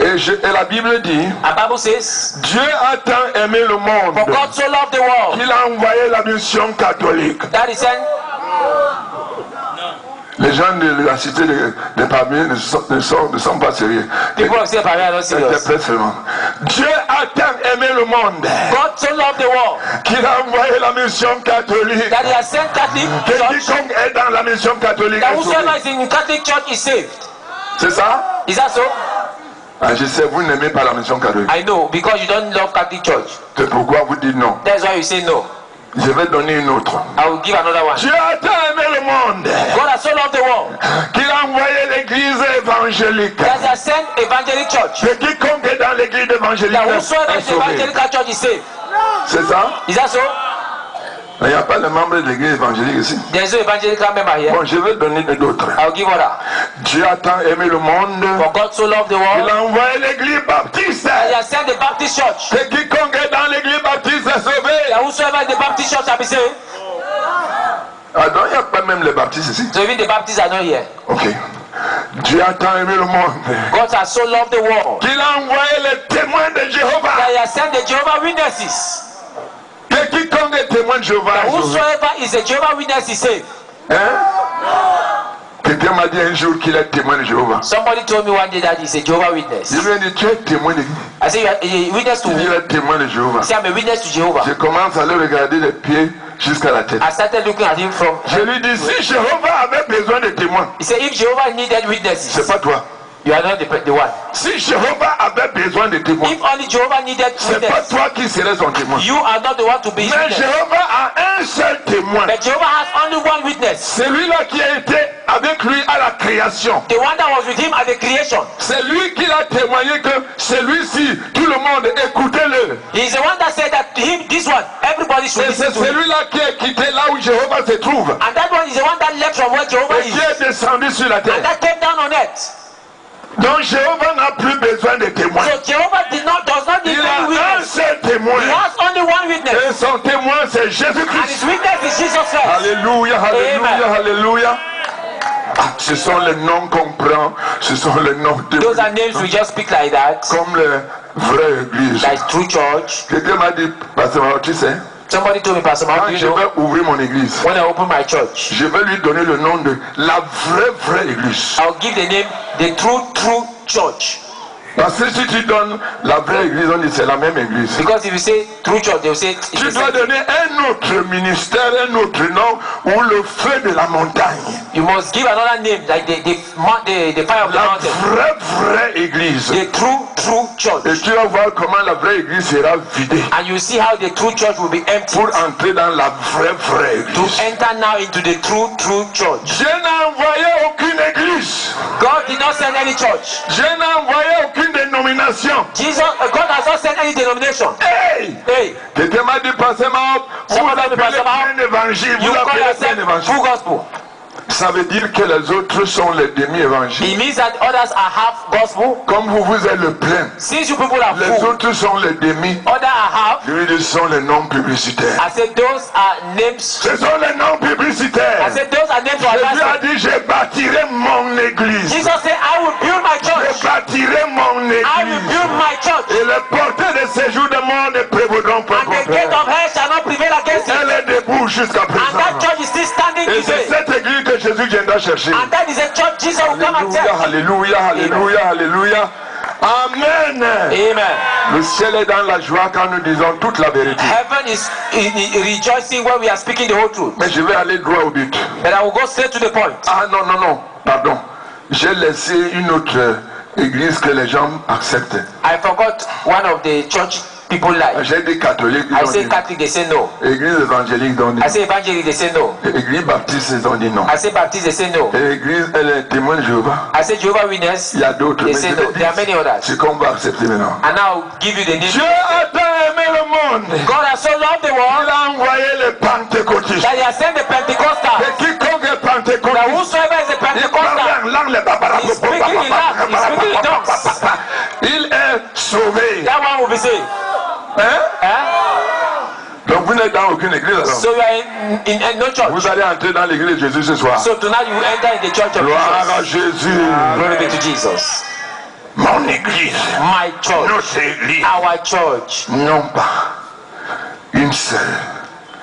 Speaker 1: Et la Bible dit,
Speaker 2: And Bible says,
Speaker 1: Dieu a tant aimé le monde
Speaker 2: for God so loved the world
Speaker 1: qu'il a envoyé la mission catholique.
Speaker 2: that he sent.
Speaker 1: Les gens de la cité de Pamiers ne sont pas sérieux.
Speaker 2: People of Say Pamir are not serious.
Speaker 1: Interprète seulement. Dieu a tant aimé le monde
Speaker 2: God so loved the world
Speaker 1: qu'il a envoyé la mission catholique.
Speaker 2: that he has sent Catholic
Speaker 1: Que
Speaker 2: Church.
Speaker 1: quiconque est dans la mission catholique
Speaker 2: That
Speaker 1: est sauvé.
Speaker 2: whosoever is in Catholic Church is saved.
Speaker 1: C'est ça?
Speaker 2: Is that so?
Speaker 1: Ah, je sais, vous n'aimez pas la mission catholique.
Speaker 2: I know, because you don't love Catholic Church.
Speaker 1: C'est pourquoi vous dites non.
Speaker 2: That's why you say no.
Speaker 1: Je vais donner une autre.
Speaker 2: I will give another one.
Speaker 1: Dieu a tant aimé le monde
Speaker 2: God has so loved the world
Speaker 1: qu'il a envoyé l'église évangélique.
Speaker 2: that he has sent evangelic church.
Speaker 1: Que quiconque est dans l'église l'église évangélique
Speaker 2: That whosoever
Speaker 1: est
Speaker 2: is
Speaker 1: sauvé.
Speaker 2: evangelical church is saved.
Speaker 1: C'est ça?
Speaker 2: Is that so?
Speaker 1: Il n'y a pas de membre de l'église évangélique ici.
Speaker 2: There's no evangelical member here.
Speaker 1: Bon, je vais donner d'autres.
Speaker 2: I'll give order.
Speaker 1: Dieu a tant aimé le monde.
Speaker 2: For God so loved the
Speaker 1: Il
Speaker 2: world,
Speaker 1: a envoyé l'église baptiste.
Speaker 2: He has sent the Baptist church.
Speaker 1: Et quiconque est dans l'église baptiste est sauvé.
Speaker 2: That whosoever is the Baptist church shall be saved.
Speaker 1: Ah donc il n'y a pas même les baptistes ici.
Speaker 2: So even the Baptists are not here.
Speaker 1: Ok. Dieu a tant aimé le monde
Speaker 2: God has so loved the world
Speaker 1: qu'il a envoyé les témoins de
Speaker 2: that
Speaker 1: Jéhovah.
Speaker 2: He has sent the Jehovah Witnesses.
Speaker 1: Et quiconque est témoin de Jéhovah
Speaker 2: That
Speaker 1: est sauvé.
Speaker 2: whosoever is a Jehovah Witness is saved.
Speaker 1: Hein? Quelqu'un m'a dit un jour qu'il est témoin de Jéhovah.
Speaker 2: Somebody told me one day that he's a Jehovah Witness.
Speaker 1: Je lui ai dit, tu es témoin de qui?
Speaker 2: I said, you are a witness to
Speaker 1: Il dit,
Speaker 2: who?
Speaker 1: il est témoin de Jéhovah.
Speaker 2: He said, I'm a witness to Jehovah.
Speaker 1: Je commence à le regarder des pieds jusqu'à la tête.
Speaker 2: I started looking at him from.
Speaker 1: Je lui dis, si Jéhovah avait besoin de témoins,
Speaker 2: He said, if Jehovah needed
Speaker 1: c'est
Speaker 2: witnesses,
Speaker 1: pas toi.
Speaker 2: you are not the one.
Speaker 1: Si Jéhovah avait besoin de témoins,
Speaker 2: If only Jehovah needed
Speaker 1: c'est pas
Speaker 2: witnesses,
Speaker 1: toi qui serais son témoin.
Speaker 2: you are not the one to be his
Speaker 1: Mais
Speaker 2: witness.
Speaker 1: Jéhovah a un seul témoin.
Speaker 2: But Jehovah has only one witness.
Speaker 1: Celui-là qui a été avec lui à la création.
Speaker 2: The one that was with him at the creation.
Speaker 1: C'est lui qui a témoigné que celui-ci, tout le monde, écoutez-le.
Speaker 2: He is the one that said that him, this one, everybody should
Speaker 1: Et c'est
Speaker 2: listen to him.
Speaker 1: celui-là qui est quitté là où Jéhovah se trouve.
Speaker 2: And that one is the one that left from where Jehovah
Speaker 1: Et
Speaker 2: is.
Speaker 1: qui est descendu sur la
Speaker 2: And
Speaker 1: terre.
Speaker 2: that came down on earth.
Speaker 1: Donc Jéhovah n'a plus besoin de témoins.
Speaker 2: So Jehovah does not need
Speaker 1: Il a
Speaker 2: any
Speaker 1: un
Speaker 2: witness.
Speaker 1: seul témoin.
Speaker 2: He has only one witness.
Speaker 1: Et son témoin c'est
Speaker 2: And
Speaker 1: Jésus-Christ.
Speaker 2: his witness is Jesus Christ.
Speaker 1: Alléluia, alléluia,
Speaker 2: Amen.
Speaker 1: alléluia. Ah, ce sont les noms qu'on prend. Ce sont les noms de
Speaker 2: Those are names we just speak like that.
Speaker 1: comme les vraies églises.
Speaker 2: That is true church.
Speaker 1: Quelqu'un m'a dit, Pasteur Mao, tu sais,
Speaker 2: Somebody told me, Pastor Mark,
Speaker 1: quand
Speaker 2: you
Speaker 1: je
Speaker 2: know,
Speaker 1: vais ouvrir mon église,
Speaker 2: when I open my church,
Speaker 1: je vais lui donner le nom de la vraie église.
Speaker 2: I'll give the name the true church.
Speaker 1: Parce que si tu donnes la vraie église, on dit c'est la même église.
Speaker 2: Because if you say true church, they will say it's
Speaker 1: Tu
Speaker 2: the
Speaker 1: dois
Speaker 2: same.
Speaker 1: donner un autre ministère, un autre nom, ou le feu de la montagne.
Speaker 2: You must give another name, like the fire of the
Speaker 1: La
Speaker 2: mountain.
Speaker 1: vraie église.
Speaker 2: The true church.
Speaker 1: Et tu vas voir comment la vraie église sera vidée
Speaker 2: And you see how the true church will be empty.
Speaker 1: pour entrer dans la vraie
Speaker 2: To
Speaker 1: église.
Speaker 2: enter now into the true church.
Speaker 1: Dieu n'a envoyé aucune église.
Speaker 2: God did not send any church.
Speaker 1: Dieu n'a envoyé aucune dénomination.
Speaker 2: God has not sent any denomination.
Speaker 1: Hey!
Speaker 2: Hey,
Speaker 1: Quelqu'un m'a dit, Pasteur Mao, vous
Speaker 2: Somebody
Speaker 1: appelez
Speaker 2: Pastor Mao,
Speaker 1: plein d'évangile,
Speaker 2: you
Speaker 1: vous
Speaker 2: call
Speaker 1: appelez
Speaker 2: yourself
Speaker 1: plein d'évangile.
Speaker 2: full gospel.
Speaker 1: Ça veut dire que les autres sont les demi-évangiles.
Speaker 2: It means that others are half gospel.
Speaker 1: Comme vous êtes le plein,
Speaker 2: Since you people are
Speaker 1: les
Speaker 2: full,
Speaker 1: autres sont les demi.
Speaker 2: others are half.
Speaker 1: Ils sont les noms publicitaires.
Speaker 2: I said those are names.
Speaker 1: Ce sont les noms publicitaires.
Speaker 2: I said those are names for
Speaker 1: Jésus a
Speaker 2: advancement.
Speaker 1: dit, je bâtirai mon église.
Speaker 2: Jesus said, I will build my
Speaker 1: Je
Speaker 2: church.
Speaker 1: bâtirai mon
Speaker 2: I will
Speaker 1: église.
Speaker 2: build my church.
Speaker 1: Et les porteurs de séjour de mort ne prévaudront pas
Speaker 2: And the
Speaker 1: contre
Speaker 2: gate
Speaker 1: elle.
Speaker 2: of hell shall not prevail against it.
Speaker 1: Elle est debout jusqu'à
Speaker 2: And that
Speaker 1: présent.
Speaker 2: church is still standing
Speaker 1: Et c'est
Speaker 2: today.
Speaker 1: cette église que Jésus viendra chercher.
Speaker 2: And that is a church Jesus will come and
Speaker 1: Alléluia,
Speaker 2: tell.
Speaker 1: alléluia, alléluia, alléluia. Amen.
Speaker 2: Amen.
Speaker 1: Le ciel est dans la joie quand nous disons toute la vérité.
Speaker 2: Heaven is rejoicing when we are speaking the whole truth.
Speaker 1: Mais je vais aller droit au but.
Speaker 2: But I will go straight to the point.
Speaker 1: Ah non, pardon. J'ai laissé une autre église que les gens acceptent.
Speaker 2: I forgot one of the church people like.
Speaker 1: J'ai des catholiques qui
Speaker 2: I
Speaker 1: ont
Speaker 2: say
Speaker 1: dit
Speaker 2: Catholic, they say no.
Speaker 1: église évangélique ils ont dit
Speaker 2: I say evangelic, they say no.
Speaker 1: église baptiste ils ont dit non.
Speaker 2: I say Baptist, they say no.
Speaker 1: Et église elle est témoin de Jéhovah.
Speaker 2: I say Jehovah Witness,
Speaker 1: Il y a d'autres.
Speaker 2: they
Speaker 1: Mais
Speaker 2: say
Speaker 1: je
Speaker 2: no.
Speaker 1: vais
Speaker 2: There are
Speaker 1: dire
Speaker 2: many others.
Speaker 1: ce qu'on va accepter maintenant.
Speaker 2: And now I'll give you the name.
Speaker 1: Dieu a tant aimé le monde.
Speaker 2: God has so loved the
Speaker 1: Il
Speaker 2: world
Speaker 1: a envoyé les pentecôtistes.
Speaker 2: that he has sent the Pentecostals.
Speaker 1: Et quiconque est
Speaker 2: That
Speaker 1: pentecôtiste,
Speaker 2: whosoever is a
Speaker 1: il parle
Speaker 2: Pentecostal,
Speaker 1: en langue, les babara-
Speaker 2: He's speaking in tongues. He's speaking in tongues.
Speaker 1: il est sauvé.
Speaker 2: that one will be saved.
Speaker 1: Hein?
Speaker 2: Eh?
Speaker 1: Donc vous n'êtes dans aucune église alors.
Speaker 2: So you are in no church.
Speaker 1: Vous allez entrer dans l'église de Jésus ce soir.
Speaker 2: So tonight you will enter in the church of
Speaker 1: Gloire à
Speaker 2: Jesus.
Speaker 1: Jésus.
Speaker 2: Glory be to Jesus.
Speaker 1: Mon église,
Speaker 2: My church,
Speaker 1: notre église,
Speaker 2: our church,
Speaker 1: non pas une seule,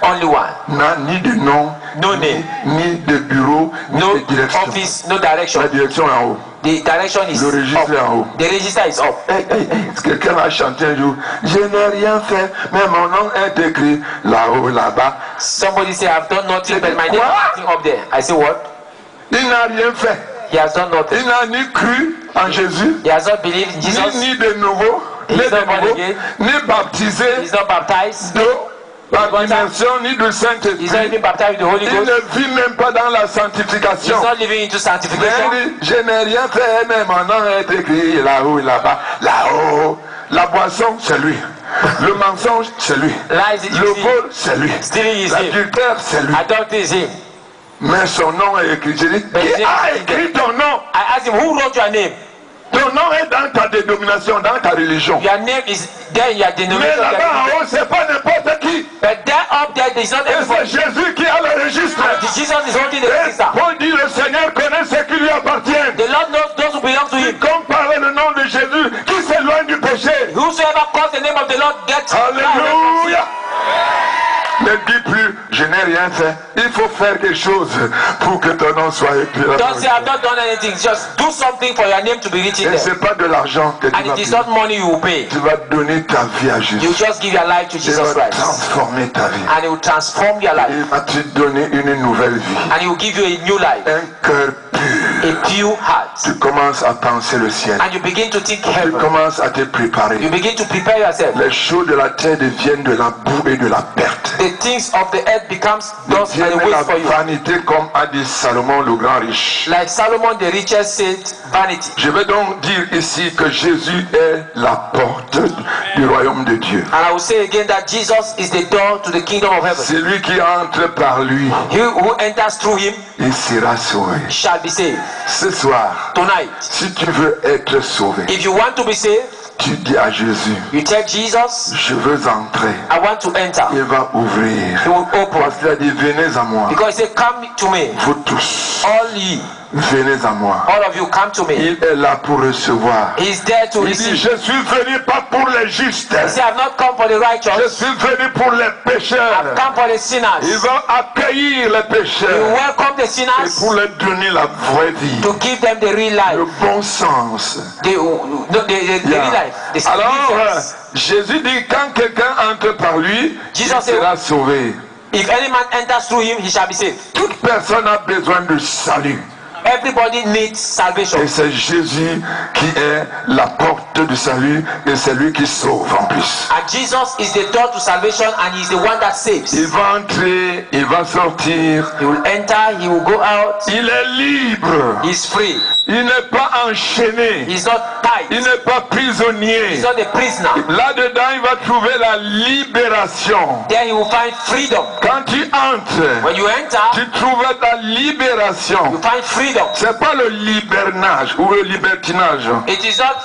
Speaker 2: only one.
Speaker 1: n'a ni de nom,
Speaker 2: No name,
Speaker 1: ni de bureau, ni
Speaker 2: no
Speaker 1: de direction.
Speaker 2: office, no direction.
Speaker 1: La direction est en haut.
Speaker 2: The direction is
Speaker 1: Le registre est en haut.
Speaker 2: up. The register is up.
Speaker 1: Quelqu'un a chanté un jour, je n'ai rien fait, mais mon nom est écrit là-haut, là-bas.
Speaker 2: Somebody say, I've done nothing, but my name is
Speaker 1: What?
Speaker 2: written up there. I say, what?
Speaker 1: Il n'a rien fait.
Speaker 2: He has done nothing.
Speaker 1: Il n'a ni cru en Jésus,
Speaker 2: He has not believed in Jesus.
Speaker 1: ni de nouveau,
Speaker 2: He's
Speaker 1: ni
Speaker 2: not
Speaker 1: de
Speaker 2: born
Speaker 1: nouveau,
Speaker 2: again.
Speaker 1: ni baptisé
Speaker 2: He's not baptized.
Speaker 1: d'eau, par immersion, ni de
Speaker 2: He's not
Speaker 1: Saint-Esprit.
Speaker 2: even baptized with the Holy
Speaker 1: Il
Speaker 2: Ghost.
Speaker 1: ne vit même pas dans la
Speaker 2: He's
Speaker 1: sanctification.
Speaker 2: not living into
Speaker 1: Mais
Speaker 2: sanctification.
Speaker 1: il dit, je n'ai rien fait, mais mon nom est écrit là-haut, là-bas, là-haut, La boisson, c'est lui. Le mensonge, c'est lui. Le vol, c'est lui. L'adultère, c'est lui.
Speaker 2: Adultery is him.
Speaker 1: Mais son nom est écrit. Je dis, qui a écrit ton nom?
Speaker 2: I asked him, who wrote your name?
Speaker 1: Ton nom est dans ta dénomination, dans ta religion.
Speaker 2: Your name is there in your
Speaker 1: Mais
Speaker 2: denomination.
Speaker 1: là-bas en haut, c'est pas n'importe qui.
Speaker 2: But there up there, there is not
Speaker 1: Et
Speaker 2: everybody.
Speaker 1: c'est Jésus qui a le registre.
Speaker 2: Jesus is holding the
Speaker 1: Et
Speaker 2: register.
Speaker 1: Paul dit, le Seigneur connaît ce qui lui appartient.
Speaker 2: The Lord knows those who belong to him.
Speaker 1: Comme parler le nom de Jésus, qui s'éloigne du péché.
Speaker 2: Whosoever calls the name of the Lord gets.
Speaker 1: Alléluia. Ne dis plus, je n'ai rien fait. Il faut faire quelque chose pour que ton nom soit écrit.
Speaker 2: Don't say I've not done anything. Just do something for your name to be written
Speaker 1: Et
Speaker 2: there.
Speaker 1: c'est pas de l'argent que tu
Speaker 2: And
Speaker 1: vas
Speaker 2: it is
Speaker 1: payer.
Speaker 2: not money you will pay.
Speaker 1: Tu vas donner ta vie à Jésus.
Speaker 2: You just give your life to
Speaker 1: Il
Speaker 2: Jesus
Speaker 1: va
Speaker 2: Christ.
Speaker 1: transformer ta vie.
Speaker 2: And he will transform your life.
Speaker 1: Il va te donner une nouvelle vie.
Speaker 2: And he will give you a new life.
Speaker 1: Un cœur pur.
Speaker 2: A pure heart.
Speaker 1: Tu commences à penser le ciel.
Speaker 2: And you begin to think
Speaker 1: Tu
Speaker 2: heaven.
Speaker 1: commences à te préparer.
Speaker 2: You begin to prepare yourself.
Speaker 1: Les choses de la terre deviennent de la boue et de la perte.
Speaker 2: The things of the earth becomes dust and a
Speaker 1: Deviennent la
Speaker 2: waste for you.
Speaker 1: vanité comme a dit Salomon le grand riche.
Speaker 2: Like Solomon the richest said, vanity.
Speaker 1: Je vais donc dire ici que Jésus est la porte du royaume de Dieu.
Speaker 2: And I will say again that Jesus is the door to the kingdom of heaven.
Speaker 1: Celui qui entre par lui,
Speaker 2: He who enters through him
Speaker 1: il sera sauvé.
Speaker 2: shall be saved.
Speaker 1: Ce soir,
Speaker 2: Tonight,
Speaker 1: si tu veux être sauvé,
Speaker 2: if you want to be saved,
Speaker 1: tu dis à Jésus,
Speaker 2: you tell Jesus,
Speaker 1: je veux entrer.
Speaker 2: I want to enter.
Speaker 1: Il va ouvrir.
Speaker 2: He will open.
Speaker 1: Parce qu'il a dit, venez à moi.
Speaker 2: Because he said, come to me.
Speaker 1: Vous tous,
Speaker 2: All ye,
Speaker 1: venez à moi.
Speaker 2: all of you come to me.
Speaker 1: Il est là pour recevoir.
Speaker 2: He is there to
Speaker 1: Il dit,
Speaker 2: receive.
Speaker 1: je suis venu pas pour les justes.
Speaker 2: He said, I have not come for the
Speaker 1: Je
Speaker 2: righteous.
Speaker 1: suis venu pour les
Speaker 2: I
Speaker 1: pécheurs.
Speaker 2: have come for the
Speaker 1: Il
Speaker 2: sinners.
Speaker 1: va accueillir les
Speaker 2: He will
Speaker 1: pécheurs
Speaker 2: welcome the
Speaker 1: et
Speaker 2: sinners
Speaker 1: pour leur donner la vraie vie,
Speaker 2: to give them the real
Speaker 1: le
Speaker 2: life.
Speaker 1: bon sens.
Speaker 2: The real life. The
Speaker 1: Alors,
Speaker 2: sense.
Speaker 1: Jésus dit, quand quelqu'un entre par lui, il
Speaker 2: Jesus said,
Speaker 1: sera sauvé.
Speaker 2: If any man enters through him, he shall be saved.
Speaker 1: Toute personne a besoin de salut.
Speaker 2: Everybody needs salvation.
Speaker 1: Et c'est Jésus qui est la porte du salut et c'est lui qui sauve en plus.
Speaker 2: And Jesus is the door to salvation and he is the one that saves.
Speaker 1: Il va entrer, il va sortir.
Speaker 2: He will enter, he will go out.
Speaker 1: Il est libre.
Speaker 2: He is free.
Speaker 1: Il n'est pas enchaîné.
Speaker 2: He is not
Speaker 1: Il
Speaker 2: tied.
Speaker 1: n'est pas
Speaker 2: He
Speaker 1: prisonnier.
Speaker 2: is not a prisoner.
Speaker 1: Là-dedans, il va trouver la libération.
Speaker 2: There he will find freedom.
Speaker 1: Quand tu entres,
Speaker 2: When you enter,
Speaker 1: tu trouves ta libération.
Speaker 2: you find freedom.
Speaker 1: C'est pas le libernage ou le libertinage
Speaker 2: It is not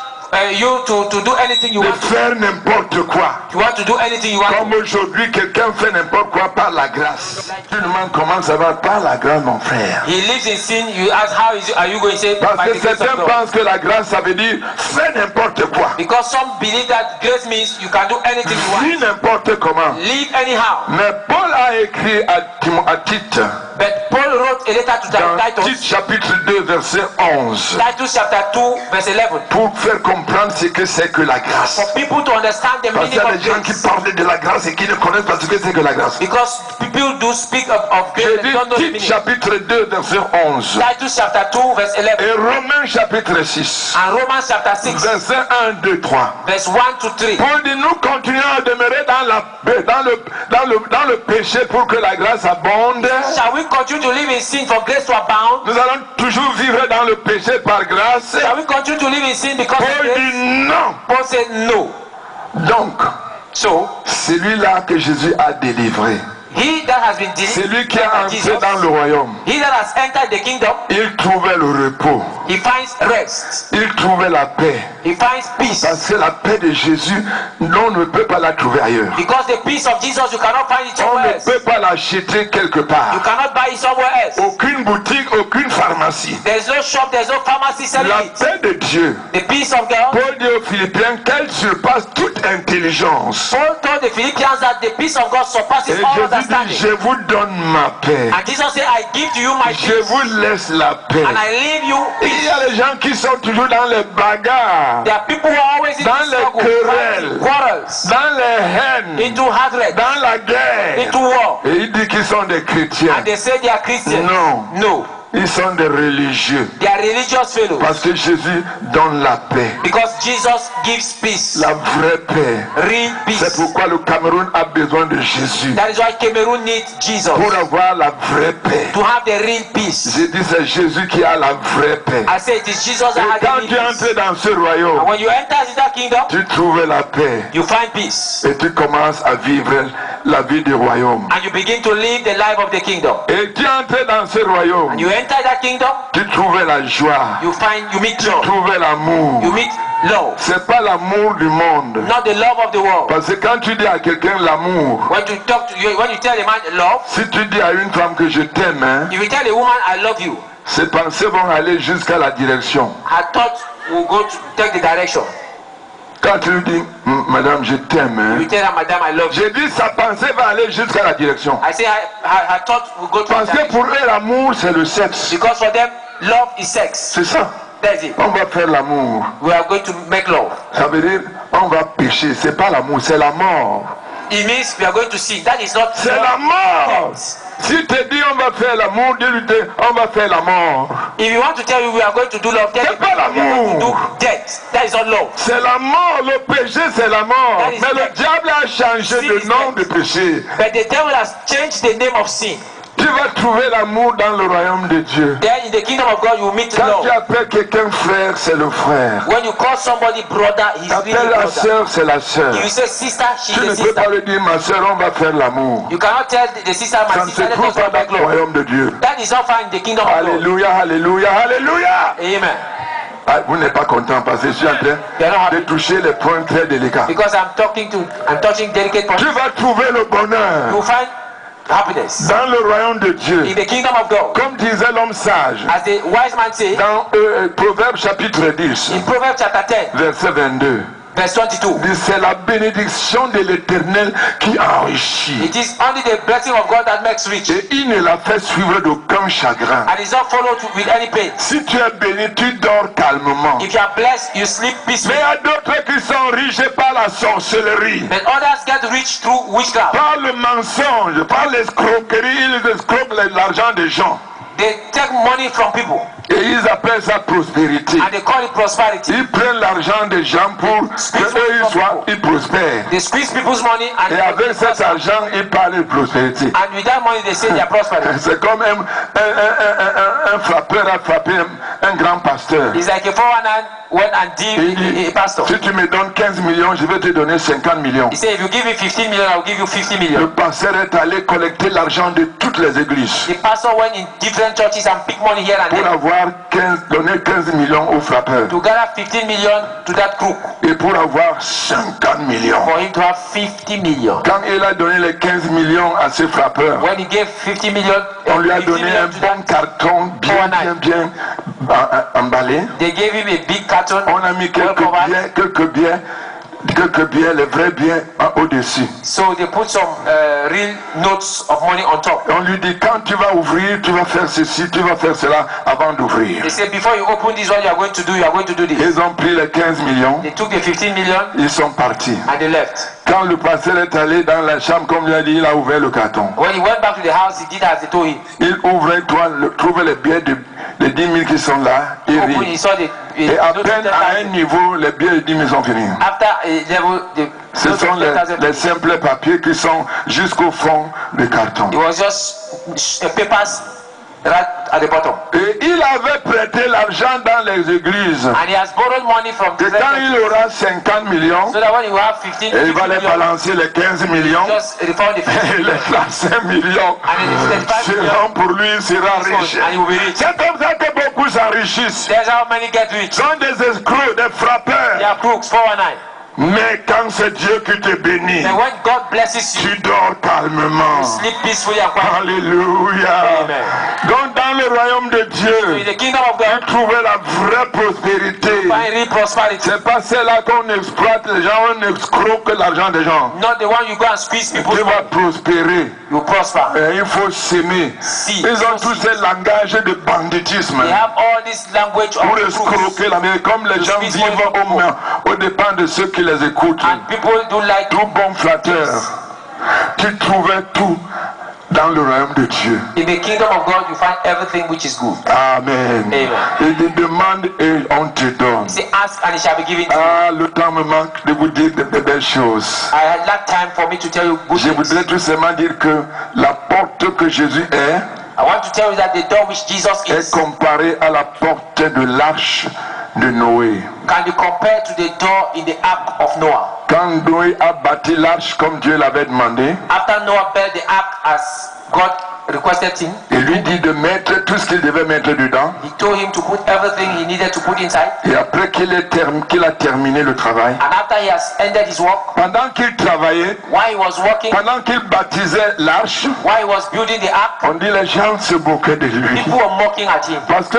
Speaker 2: you to do anything you
Speaker 1: de
Speaker 2: want to.
Speaker 1: faire n'importe quoi.
Speaker 2: You want to do anything you want
Speaker 1: Comme
Speaker 2: to.
Speaker 1: aujourd'hui, quelqu'un fait n'importe quoi par la grâce. Tout le monde commence à voir par la grâce, mon frère.
Speaker 2: He lives in sin. You ask how is it, are you going to say
Speaker 1: Parce
Speaker 2: by
Speaker 1: que
Speaker 2: the grace
Speaker 1: certains
Speaker 2: of God?
Speaker 1: pensent que la grâce, ça veut dire fais n'importe quoi.
Speaker 2: Because some believe that grace means you can do anything you
Speaker 1: Vis
Speaker 2: want.
Speaker 1: n'importe comment.
Speaker 2: Live anyhow.
Speaker 1: Mais Paul a écrit à Tite,
Speaker 2: But Paul wrote a letter to
Speaker 1: dans Tite
Speaker 2: Titus,
Speaker 1: chapitre 2, verset 11,
Speaker 2: Titus chapter 2, verse 11.
Speaker 1: pour faire comprendre ce que c'est que la grâce.
Speaker 2: For people to understand the
Speaker 1: Parce qu'il
Speaker 2: meaning
Speaker 1: y a
Speaker 2: of
Speaker 1: des gens qui
Speaker 2: grace.
Speaker 1: parlent de la grâce et qui ne connaissent pas ce que c'est que la grâce.
Speaker 2: Because people do speak of
Speaker 1: Je
Speaker 2: grace and don't know the
Speaker 1: dis Tite
Speaker 2: meaning.
Speaker 1: chapitre 2, verset 11.
Speaker 2: Titus chapter 2, verse 11.
Speaker 1: Et Romains chapitre 6,
Speaker 2: And Romans chapter 6,
Speaker 1: verset 1, 2, 3.
Speaker 2: verse 1 to 3.
Speaker 1: Paul dit, nous continuons à demeurer dans le péché pour que la grâce abonde.
Speaker 2: Shall we continue to live in sin for grace to abound?
Speaker 1: Nous allons toujours vivre dans le péché par grâce.
Speaker 2: Shall we continue to live in sin because of
Speaker 1: Paul
Speaker 2: grace?
Speaker 1: dit non.
Speaker 2: Paul said no.
Speaker 1: Donc,
Speaker 2: So,
Speaker 1: celui-là que Jésus a délivré,
Speaker 2: he that has been
Speaker 1: c'est lui
Speaker 2: delivered
Speaker 1: qui a
Speaker 2: by
Speaker 1: entré
Speaker 2: Jesus,
Speaker 1: dans le royaume.
Speaker 2: he that has entered the kingdom,
Speaker 1: Il trouvait le repos.
Speaker 2: he finds rest.
Speaker 1: Il trouvait la paix.
Speaker 2: He finds peace.
Speaker 1: Parce que la paix de Jésus, on ne peut pas la trouver ailleurs.
Speaker 2: Because the peace of Jesus, you cannot find it
Speaker 1: On
Speaker 2: somewhere
Speaker 1: ne
Speaker 2: else.
Speaker 1: peut pas l'acheter quelque
Speaker 2: You
Speaker 1: part.
Speaker 2: cannot buy it somewhere else.
Speaker 1: Aucune boutique, aucune pharmacie.
Speaker 2: There's no shop, there's no pharmacy selling
Speaker 1: La
Speaker 2: it.
Speaker 1: paix de Dieu,
Speaker 2: The peace of God.
Speaker 1: Paul dit aux Philippiens qu'elle surpasse toute intelligence.
Speaker 2: Paul told the Philippians that the peace of God surpasses
Speaker 1: Et
Speaker 2: all
Speaker 1: Jésus dit,
Speaker 2: understanding.
Speaker 1: je vous donne ma paix.
Speaker 2: And Jesus said, I give to you my
Speaker 1: Je
Speaker 2: peace.
Speaker 1: vous laisse la paix.
Speaker 2: And I leave you
Speaker 1: Il
Speaker 2: peace.
Speaker 1: y a des gens qui sont toujours dans les bagarres,
Speaker 2: There are people who are always in
Speaker 1: Dans les
Speaker 2: struggle,
Speaker 1: querelles.
Speaker 2: fighting, quarrels,
Speaker 1: dans les haines,
Speaker 2: into hatred,
Speaker 1: dans la guerre.
Speaker 2: into war.
Speaker 1: Et il dit qu'ils sont des chrétiens.
Speaker 2: And they say they are Christians.
Speaker 1: Non.
Speaker 2: No.
Speaker 1: Ils sont des religieux.
Speaker 2: They are religious fellows.
Speaker 1: Parce que Jésus donne la paix.
Speaker 2: Because Jesus gives peace.
Speaker 1: La vraie paix.
Speaker 2: Real peace.
Speaker 1: C'est pourquoi le Cameroun a besoin de Jésus.
Speaker 2: That is why Cameroon needs Jesus.
Speaker 1: Pour avoir la vraie paix.
Speaker 2: To have the real peace.
Speaker 1: J'ai dit c'est Jésus qui a la vraie paix.
Speaker 2: I say it is Jesus that
Speaker 1: Et
Speaker 2: has
Speaker 1: quand
Speaker 2: the
Speaker 1: tu
Speaker 2: real peace.
Speaker 1: entres dans ce royaume,
Speaker 2: And when you enter into that kingdom,
Speaker 1: tu trouves la paix.
Speaker 2: you find peace.
Speaker 1: Et tu commences à vivre la vie du royaume.
Speaker 2: And you begin to live the life of the kingdom.
Speaker 1: Et tu entres dans ce royaume,
Speaker 2: And you enter that kingdom,
Speaker 1: tu trouves la joie,
Speaker 2: you meet
Speaker 1: tu
Speaker 2: love.
Speaker 1: trouves l'amour.
Speaker 2: You meet love.
Speaker 1: C'est pas l'amour du monde.
Speaker 2: Not the love of the world.
Speaker 1: Parce que quand tu dis à quelqu'un l'amour,
Speaker 2: When you tell a man love,
Speaker 1: si tu dis à une femme que je t'aime, hein,
Speaker 2: if you tell a woman I love you,
Speaker 1: ses pensées vont aller jusqu'à la direction.
Speaker 2: her thought will go to take the direction.
Speaker 1: Quand tu lui dis, madame, je t'aime, hein,
Speaker 2: You tell her, madam, I love you.
Speaker 1: j'ai dit sa pensée va aller jusqu'à la direction.
Speaker 2: I say her thought will go to the
Speaker 1: Parce que
Speaker 2: direction.
Speaker 1: pour eux, l'amour, c'est le sexe.
Speaker 2: Because for them, love is sex.
Speaker 1: C'est ça.
Speaker 2: That's it.
Speaker 1: On va faire l'amour.
Speaker 2: We are going to make love.
Speaker 1: Ça veut dire, on va pécher. C'est pas l'amour, c'est la mort.
Speaker 2: It means we are going to sin. That is not
Speaker 1: C'est la mort. Si tu dis on va faire l'amour, dis-lui on va faire la mort.
Speaker 2: If you want to tell you we are going to do love, tell
Speaker 1: C'est
Speaker 2: you
Speaker 1: pas
Speaker 2: we are going to do
Speaker 1: l'amour.
Speaker 2: death. That is not love.
Speaker 1: C'est la mort, le péché c'est la mort.
Speaker 2: That is
Speaker 1: Mais le
Speaker 2: death.
Speaker 1: diable a changé
Speaker 2: Sin
Speaker 1: de
Speaker 2: is
Speaker 1: nom
Speaker 2: death.
Speaker 1: de péché.
Speaker 2: But the devil has changed the name of sin.
Speaker 1: Tu vas trouver l'amour dans le royaume de Dieu.
Speaker 2: Then in the kingdom of God you will meet
Speaker 1: Quand tu
Speaker 2: love.
Speaker 1: appelles quelqu'un frère, c'est le frère.
Speaker 2: When you call somebody brother, he's really
Speaker 1: Appelle la
Speaker 2: brother.
Speaker 1: sœur, c'est la sœur.
Speaker 2: If you say sister, she's
Speaker 1: Tu
Speaker 2: the
Speaker 1: ne peux
Speaker 2: sister.
Speaker 1: pas lui dire ma sœur, on va faire l'amour.
Speaker 2: You cannot tell the sister,
Speaker 1: Ça
Speaker 2: my
Speaker 1: ne se
Speaker 2: sister, let
Speaker 1: trouve
Speaker 2: us
Speaker 1: pas
Speaker 2: not make
Speaker 1: dans le
Speaker 2: love.
Speaker 1: royaume de Dieu.
Speaker 2: That is not found in the kingdom of God.
Speaker 1: Alléluia, alléluia, alléluia.
Speaker 2: Amen.
Speaker 1: Ah, vous n'êtes pas content parce que je suis en train de toucher les points très délicats.
Speaker 2: Because I'm touching delicate points.
Speaker 1: Tu vas trouver le
Speaker 2: You
Speaker 1: bonheur
Speaker 2: find happiness
Speaker 1: dans le royaume de Dieu.
Speaker 2: in the kingdom of God.
Speaker 1: Comme disait l'homme sage
Speaker 2: As the wise man said
Speaker 1: dans Proverbe chapitre 10,
Speaker 2: in Proverbs chapter 10,
Speaker 1: verset 22.
Speaker 2: verse 22.
Speaker 1: Dit, c'est la bénédiction de l'Éternel qui enrichit.
Speaker 2: It is only the blessing of God that makes rich,
Speaker 1: Et il ne la fait suivre d'aucun chagrin.
Speaker 2: and is not followed with any pain.
Speaker 1: Si tu es béni, tu dors calmement.
Speaker 2: If you are blessed, you sleep
Speaker 1: Mais
Speaker 2: peacefully.
Speaker 1: il y a d'autres qui sont riches par la sorcellerie,
Speaker 2: And others get rich through witchcraft.
Speaker 1: par le mensonge, par l'escroquerie. Ils escroquent l'argent des gens.
Speaker 2: They take money from people
Speaker 1: Et ils appellent ça prospérité.
Speaker 2: and they call it prosperity.
Speaker 1: Ils prennent l'argent des gens pour qu'eux ils prospèrent.
Speaker 2: They squeeze people's money and
Speaker 1: Et avec cet argent, ils parlent de prospérité.
Speaker 2: and with that money they say they are prospering.
Speaker 1: C'est comme un frappeur a frappé un grand pasteur.
Speaker 2: It's like a 419 went and
Speaker 1: Il
Speaker 2: deal
Speaker 1: dit,
Speaker 2: a pastor.
Speaker 1: si tu me donnes 15 millions, je vais te donner 50 millions.
Speaker 2: He said, if you give me 15 million, I will give you 50
Speaker 1: Le
Speaker 2: million.
Speaker 1: pasteur est allé collecter l'argent de toutes les églises
Speaker 2: The pastor went in different churches and picked money here and
Speaker 1: pour
Speaker 2: there
Speaker 1: avoir donné 15 millions au frappeur
Speaker 2: to gather 15 million to that crook
Speaker 1: et pour avoir 50 millions.
Speaker 2: for him to have 50 million.
Speaker 1: Quand il a donné les 15 millions à ce frappeur,
Speaker 2: When he gave 50 million,
Speaker 1: on lui a
Speaker 2: 50
Speaker 1: donné
Speaker 2: million
Speaker 1: un
Speaker 2: to
Speaker 1: bon
Speaker 2: that,
Speaker 1: carton bien emballé.
Speaker 2: they gave him a big carton.
Speaker 1: On a mis quelques biens, les vrais biens au-dessus.
Speaker 2: So they put some real notes of money on top.
Speaker 1: On lui dit, quand tu vas ouvrir, tu vas faire ceci, tu vas faire cela avant d'ouvrir.
Speaker 2: They said, before you open this, what you are going to do, you are going to do this.
Speaker 1: Ils ont pris les 15 millions,
Speaker 2: They took the 15 million
Speaker 1: ils sont partis.
Speaker 2: and they left.
Speaker 1: Quand le pasteur est allé dans la chambre, comme il a dit, il a ouvert le carton.
Speaker 2: When he went back to the house, he did as they told him.
Speaker 1: Il ouvrait, trouve les billets de 10 000 qui sont là, il
Speaker 2: Open, he
Speaker 1: rit.
Speaker 2: saw the
Speaker 1: Et à
Speaker 2: note of
Speaker 1: peine à un
Speaker 2: 10,000.
Speaker 1: niveau, les billets de 10 000 sont finis.
Speaker 2: After a level, the
Speaker 1: Ce
Speaker 2: note
Speaker 1: sont
Speaker 2: of 10,000.
Speaker 1: les simples papiers qui sont jusqu'au fond du carton.
Speaker 2: It was just papers right at the bottom.
Speaker 1: Et il avait prêté l'argent dans les églises.
Speaker 2: And he has borrowed money from
Speaker 1: Et
Speaker 2: different
Speaker 1: quand il
Speaker 2: churches.
Speaker 1: aura 50 millions,
Speaker 2: So that when you have 15
Speaker 1: et il va les
Speaker 2: million,
Speaker 1: balancer les 15 millions,
Speaker 2: just refund the 50
Speaker 1: et les 5 millions
Speaker 2: and then the 35 million.
Speaker 1: seront pour lui, il sera riche.
Speaker 2: And he will be rich.
Speaker 1: C'est comme ça que beaucoup s'enrichissent.
Speaker 2: That's how many get rich.
Speaker 1: Ce sont des escrocs, des
Speaker 2: They
Speaker 1: frappeurs.
Speaker 2: are crooks, 419.
Speaker 1: Mais quand c'est Dieu qui te bénit,
Speaker 2: And when God blesses you,
Speaker 1: tu dors calmement.
Speaker 2: sleep peacefully and quietly.
Speaker 1: Alléluia.
Speaker 2: Amen.
Speaker 1: Donc dans le royaume de
Speaker 2: So in
Speaker 1: Dieu,
Speaker 2: the kingdom of God,
Speaker 1: trouver la vraie prospérité.
Speaker 2: find real prosperity.
Speaker 1: C'est pas celle-là qu'on exploite les gens, on escroque l'argent des gens.
Speaker 2: Not the one you go and squeeze people's
Speaker 1: Tu vas
Speaker 2: money.
Speaker 1: prospérer.
Speaker 2: You prosper.
Speaker 1: Et il faut s'aimer.
Speaker 2: See.
Speaker 1: Ils ont tous ces langages de banditisme
Speaker 2: They have all this language
Speaker 1: pour
Speaker 2: of crooks.
Speaker 1: escroquer la mais comme les gens
Speaker 2: squeeze
Speaker 1: vivent
Speaker 2: money
Speaker 1: au dépend de ceux qui les écoutent.
Speaker 2: And people don't like
Speaker 1: Tout bon flatteur, tu trouvais tout dans le royaume de Dieu.
Speaker 2: In the kingdom of God, you find everything which is good.
Speaker 1: Amen.
Speaker 2: Amen.
Speaker 1: Il dit demande et on te donne.
Speaker 2: He said, ask and it shall be given to you.
Speaker 1: Ah, le temps me manque de vous dire de belles choses.
Speaker 2: I had that time for me to tell you good
Speaker 1: Je
Speaker 2: things.
Speaker 1: voudrais tout simplement dire que la porte que Jésus est
Speaker 2: I want to tell you that the door which Jesus is
Speaker 1: comparée à la porte de l'arche de Noé.
Speaker 2: can be compared to the door in the ark of Noah.
Speaker 1: Quand Noé a bâti l'arche comme Dieu l'avait demandé,
Speaker 2: After Noah built the ark as God requested him,
Speaker 1: il lui dit de mettre tout ce qu'il devait mettre dedans.
Speaker 2: he told him to put everything he needed to put inside.
Speaker 1: Et après qu'il a terminé le travail,
Speaker 2: And after he has ended his work,
Speaker 1: pendant qu'il travaillait,
Speaker 2: while he was working,
Speaker 1: pendant qu'il baptisait l'arche,
Speaker 2: while he was building the ark,
Speaker 1: on dit les gens se moquaient de lui.
Speaker 2: people were mocking at him.
Speaker 1: Parce que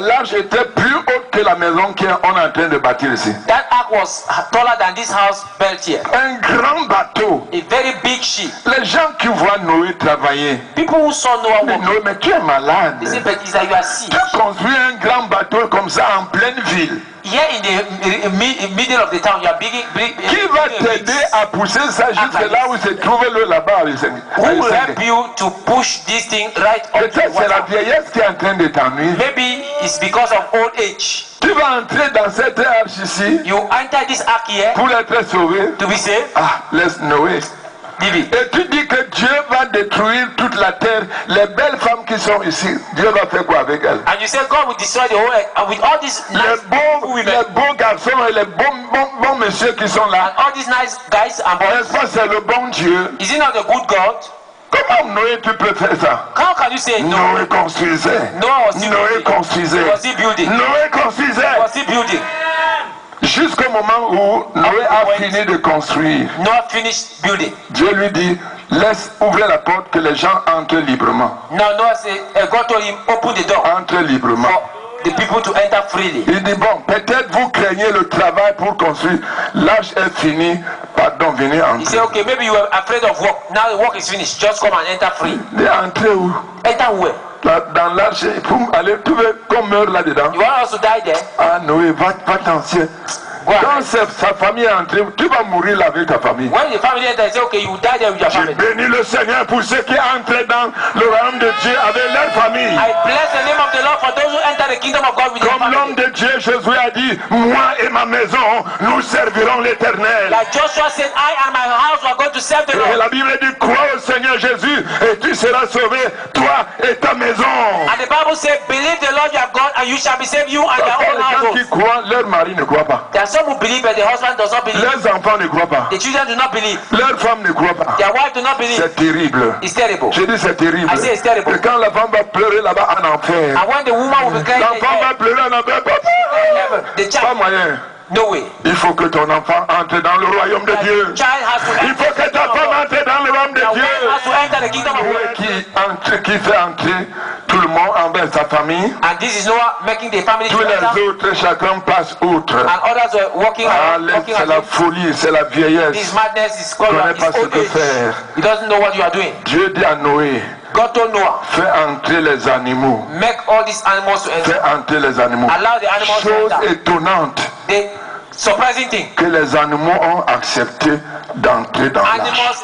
Speaker 1: l'arche était plus haute que la maison qu'on est en train de bâtir ici.
Speaker 2: That ark was taller than this house built here.
Speaker 1: Un grand bateau.
Speaker 2: A very big ship.
Speaker 1: Les gens qui voient Noé travailler,
Speaker 2: People who saw Noah
Speaker 1: mais
Speaker 2: working,
Speaker 1: Noé, mais tu es malade.
Speaker 2: they said, but it's that you are sick.
Speaker 1: Tu construis un grand bateau comme ça en pleine ville.
Speaker 2: Here in the middle of the town, you are
Speaker 1: Qui va t'aider à pousser ça jusque là où se trouve le là-bas?
Speaker 2: Who will help you to push this thing right up to the
Speaker 1: Peut-être c'est la
Speaker 2: water?
Speaker 1: vieillesse qui est en train de t'ennuyer.
Speaker 2: Maybe it's because of old age.
Speaker 1: Tu vas entrer dans cette arche ici
Speaker 2: You enter this ark here
Speaker 1: pour être sauvé.
Speaker 2: to be saved.
Speaker 1: Ah, laisse Noé.
Speaker 2: Leave it.
Speaker 1: Et tu dis que Dieu va détruire toute la terre. Les belles femmes qui sont ici, Dieu va faire quoi avec elles?
Speaker 2: And you say God will destroy the whole earth. And with all these nice
Speaker 1: Les beaux garçons et les bons messieurs qui sont là,
Speaker 2: and all these nice guys and boys,
Speaker 1: n'est-ce pas, c'est le bon Dieu.
Speaker 2: is it not the good God?
Speaker 1: Comment Noé tu peux faire ça?
Speaker 2: How can you say no?
Speaker 1: Noé construisait.
Speaker 2: Noah was still
Speaker 1: Noé
Speaker 2: building.
Speaker 1: construisait.
Speaker 2: Was he building?
Speaker 1: Noé construisait.
Speaker 2: Was he building?
Speaker 1: Jusqu'au moment où Noé a fini de construire,
Speaker 2: Noah finished building.
Speaker 1: Dieu lui dit, laisse ouvrir la porte que les gens entrent librement.
Speaker 2: Now Noah said, God told him, open the door
Speaker 1: Entrent librement.
Speaker 2: for the people to enter freely.
Speaker 1: Il dit, bon, peut-être vous craignez le travail pour construire. L'âge est fini. Pardon, venez
Speaker 2: He
Speaker 1: entrer.
Speaker 2: said, okay, maybe you were afraid of work. Now the work is finished. Just come and enter free.
Speaker 1: Il dit, entrez où?
Speaker 2: Enter where?
Speaker 1: Dans l'arche, pour aller trouver qu'on meurt là-dedans.
Speaker 2: You want us to die there?
Speaker 1: Ah Noé, va-t'en. Quand sa famille est entrée, tu vas mourir là avec ta famille.
Speaker 2: When the family enters, they say, okay, you die there with your
Speaker 1: J'ai
Speaker 2: family.
Speaker 1: béni le Seigneur pour ceux qui entrent dans le royaume de Dieu avec leur famille.
Speaker 2: I bless the name of the Lord for those who enter the kingdom of God with their
Speaker 1: Comme l'homme
Speaker 2: family.
Speaker 1: de Dieu, Jésus a dit, moi et ma maison, nous servirons l'Éternel.
Speaker 2: Like Joshua said, I and my house are going to serve the
Speaker 1: Et
Speaker 2: Lord.
Speaker 1: la Bible dit, crois au Seigneur Jésus et tu seras sauvé, toi et ta maison.
Speaker 2: And the Bible says, believe the Lord your God and you shall be saved, you and your
Speaker 1: Parfois,
Speaker 2: own
Speaker 1: les gens qui
Speaker 2: household.
Speaker 1: croient, leur mari ne croit pas.
Speaker 2: There are some who believe, but the husband does not believe.
Speaker 1: Leurs enfants ne croient pas.
Speaker 2: The children do not believe.
Speaker 1: Leur femme ne croit pas.
Speaker 2: Their wife do not believe.
Speaker 1: C'est terrible.
Speaker 2: It's terrible.
Speaker 1: J'ai dit c'est terrible.
Speaker 2: I say it's terrible.
Speaker 1: Et quand la femme va pleurer là-bas en enfer,
Speaker 2: And when the woman will be crying,
Speaker 1: l'enfant va pleurer en enfer.
Speaker 2: the
Speaker 1: Pas
Speaker 2: child,
Speaker 1: moyen.
Speaker 2: no way.
Speaker 1: Il faut que ton enfant entre dans le royaume de Dieu.
Speaker 2: The child has to
Speaker 1: Il
Speaker 2: enter
Speaker 1: faut que ta femme entre dans le royaume de
Speaker 2: The
Speaker 1: Dieu.
Speaker 2: wife has to enter the kingdom of God.
Speaker 1: Qui fait entrer tout le monde envers sa famille.
Speaker 2: And this is Noah making the family
Speaker 1: Tous
Speaker 2: to enter.
Speaker 1: les autres, chacun passe outre.
Speaker 2: And others were walking
Speaker 1: Ah,
Speaker 2: around, walking
Speaker 1: c'est la
Speaker 2: around.
Speaker 1: folie, c'est la
Speaker 2: This
Speaker 1: vieillesse.
Speaker 2: madness is called
Speaker 1: Il connaît
Speaker 2: his
Speaker 1: pas ce
Speaker 2: old
Speaker 1: que
Speaker 2: age.
Speaker 1: faire.
Speaker 2: He doesn't know what you are doing.
Speaker 1: Dieu dit à Noé,
Speaker 2: God told Noah,
Speaker 1: fais entrer les animaux.
Speaker 2: make all these animals to enter.
Speaker 1: Fais entrer les animaux.
Speaker 2: Allow the animals to
Speaker 1: Chose
Speaker 2: enter.
Speaker 1: étonnante
Speaker 2: The surprising thing,
Speaker 1: que les animaux ont accepté d'entrer dans l'arche.
Speaker 2: animals